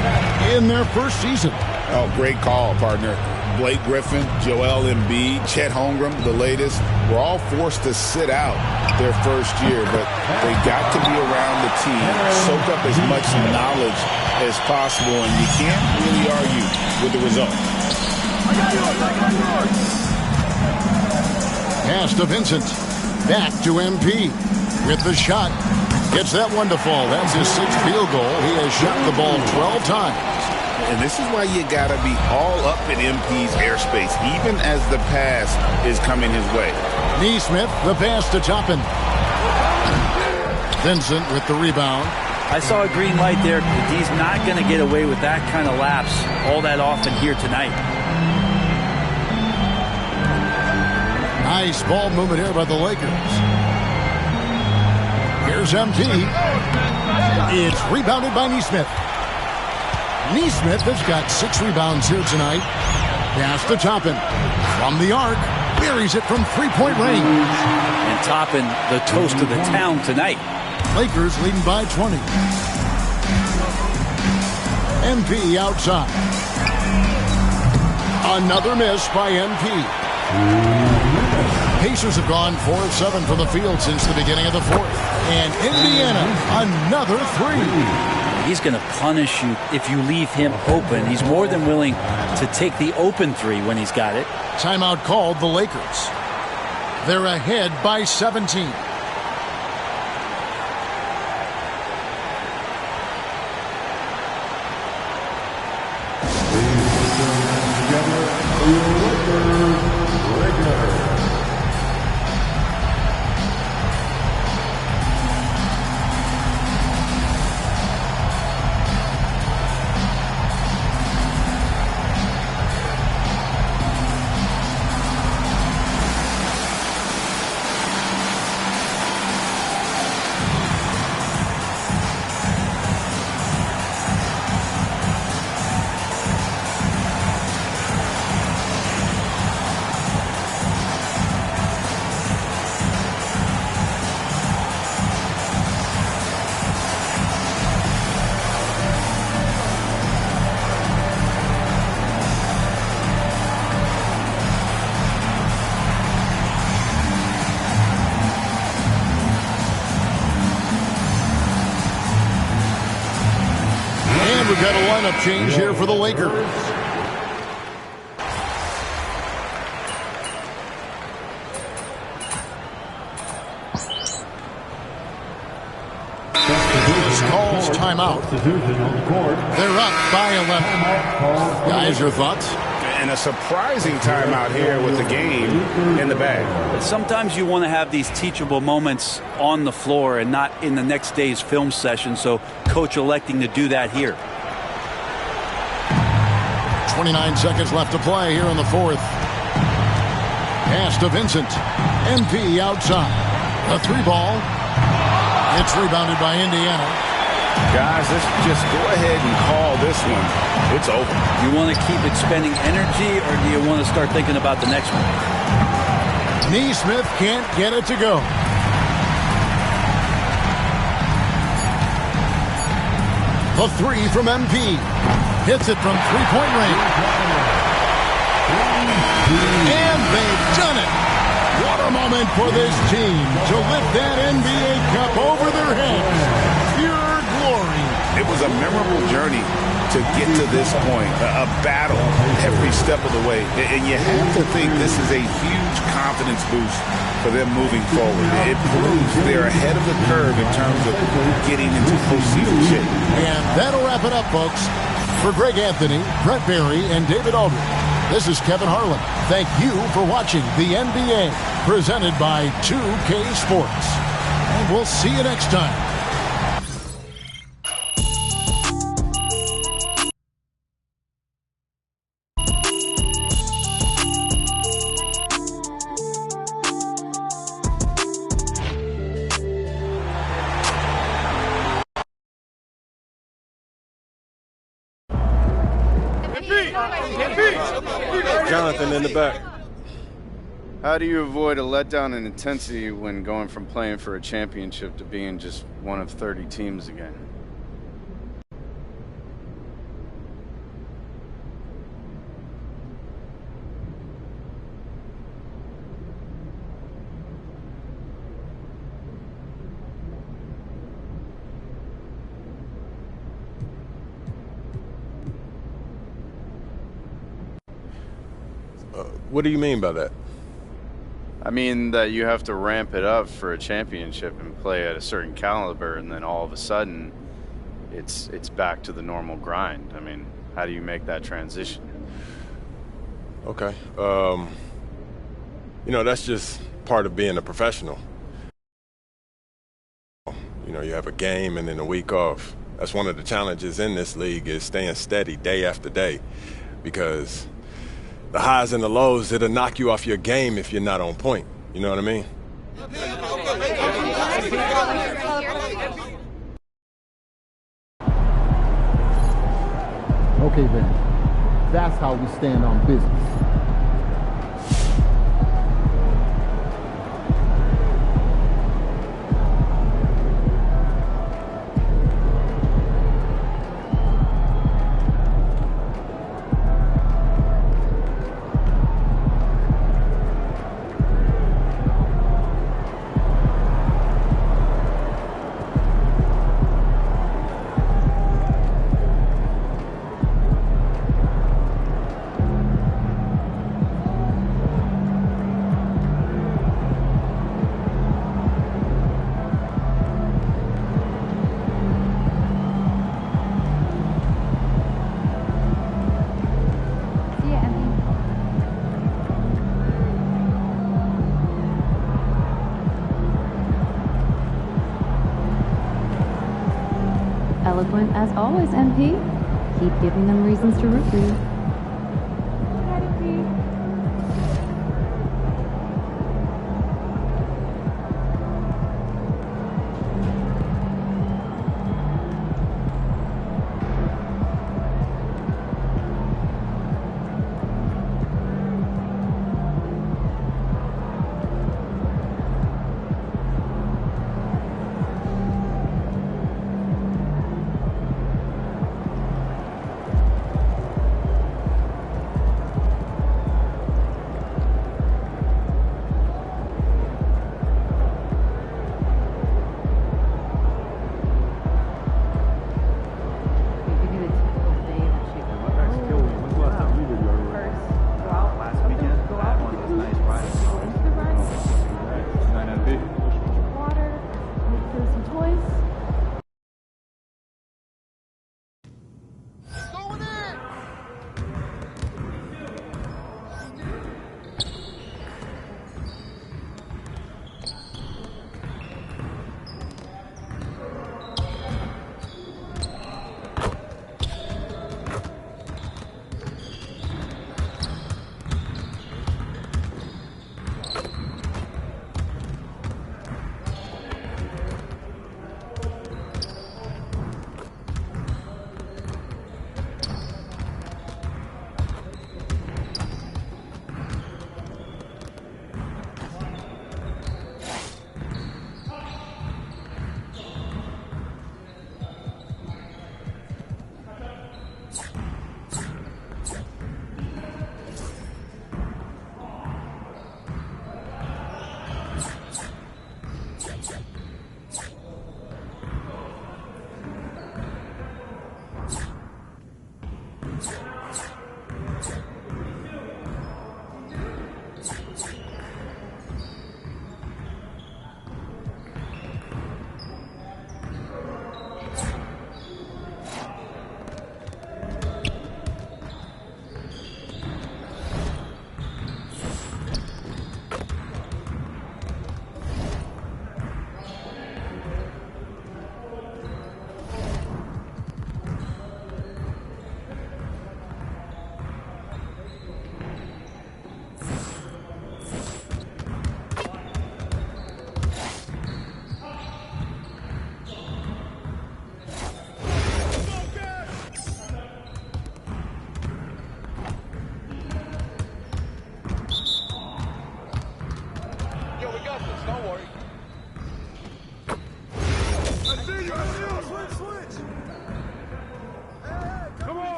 Speaker 8: in their first season.
Speaker 10: Oh, great call, partner. Blake Griffin, Joel Embiid, Chet Holmgren, the latest, were all forced to sit out their first year, but they got to be around the team, soak up as much knowledge as possible, and you can't really argue with the result.
Speaker 8: Pass to Vincent. Back to MP with the shot. Gets that one to fall. That's his 6th field goal. He has shot the ball 12 times.
Speaker 10: And this is why you got to be all up in MP's airspace, even as the pass is coming his way.
Speaker 8: Neesmith, the pass to Toppin. Vincent with the rebound.
Speaker 4: I saw a green light there. He's not going to get away with that kind of lapse all that often here tonight.
Speaker 8: Nice ball movement here by the Lakers. Here's MP. It's rebounded by Neesmith. Neesmith has got 6 rebounds here tonight. Pass to Toppin. From the arc. Buries it from 3-point range.
Speaker 4: And Toppin, the toast of the town tonight.
Speaker 8: Lakers leading by 20. MP outside. Another miss by MP. Pacers have gone 4 of 7 from the field since the beginning of the fourth. And Indiana, another 3.
Speaker 4: He's going to punish you if you leave him open. He's more than willing to take the open 3 when he's got it.
Speaker 8: Timeout called the Lakers. They're ahead by 17. We've got a lineup change here for the Lakers. This calls timeout. They're up by 11. Guys, your thoughts?
Speaker 15: And a surprising timeout here with the game in the bag.
Speaker 4: But sometimes you want to have these teachable moments on the floor and not in the next day's film session, so coach electing to do that here.
Speaker 8: 29 seconds left to play here in the fourth. Pass to Vincent. MP outside. A 3-ball. It's rebounded by Indiana.
Speaker 15: Guys, let's just go ahead and call this one. It's over.
Speaker 4: You want to keep it spending energy, or do you want to start thinking about the next one?
Speaker 8: Neesmith can't get it to go. The 3 from MP. Hits it from three-point range. And they've done it. What a moment for this team to lift that NBA Cup over their heads. Pure glory.
Speaker 10: It was a memorable journey to get to this point, a battle every step of the way. And you have to think this is a huge confidence boost for them moving forward. It proves they're ahead of the curve in terms of getting into postseason shape.
Speaker 8: And that'll wrap it up, folks. For Greg Anthony, Brett Barry, and David Aldridge, this is Kevin Harlan. Thank you for watching the NBA, presented by 2K Sports. And we'll see you next time.
Speaker 7: Jonathan in the back.
Speaker 11: How do you avoid a letdown in intensity when going from playing for a championship to being just one of 30 teams again?
Speaker 7: What do you mean by that?
Speaker 11: I mean that you have to ramp it up for a championship and play at a certain caliber, and then all of a sudden it's back to the normal grind. I mean, how do you make that transition?
Speaker 7: Okay. You know, that's just part of being a professional. You know, you have a game and then a week off. That's one of the challenges in this league, is staying steady day after day, because the highs and the lows, it'll knock you off your game if you're not on point. You know what I mean?
Speaker 18: Okay, then. That's how we stand on business.
Speaker 6: Eloquent as always, MP. Keep giving them reasons to root for you.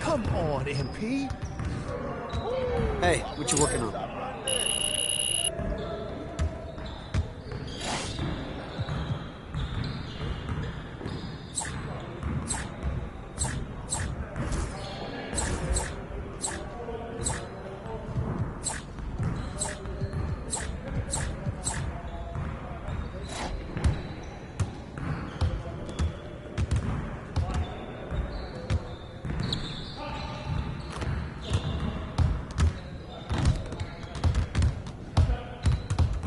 Speaker 22: Come on, MP.
Speaker 23: Hey, what you working on?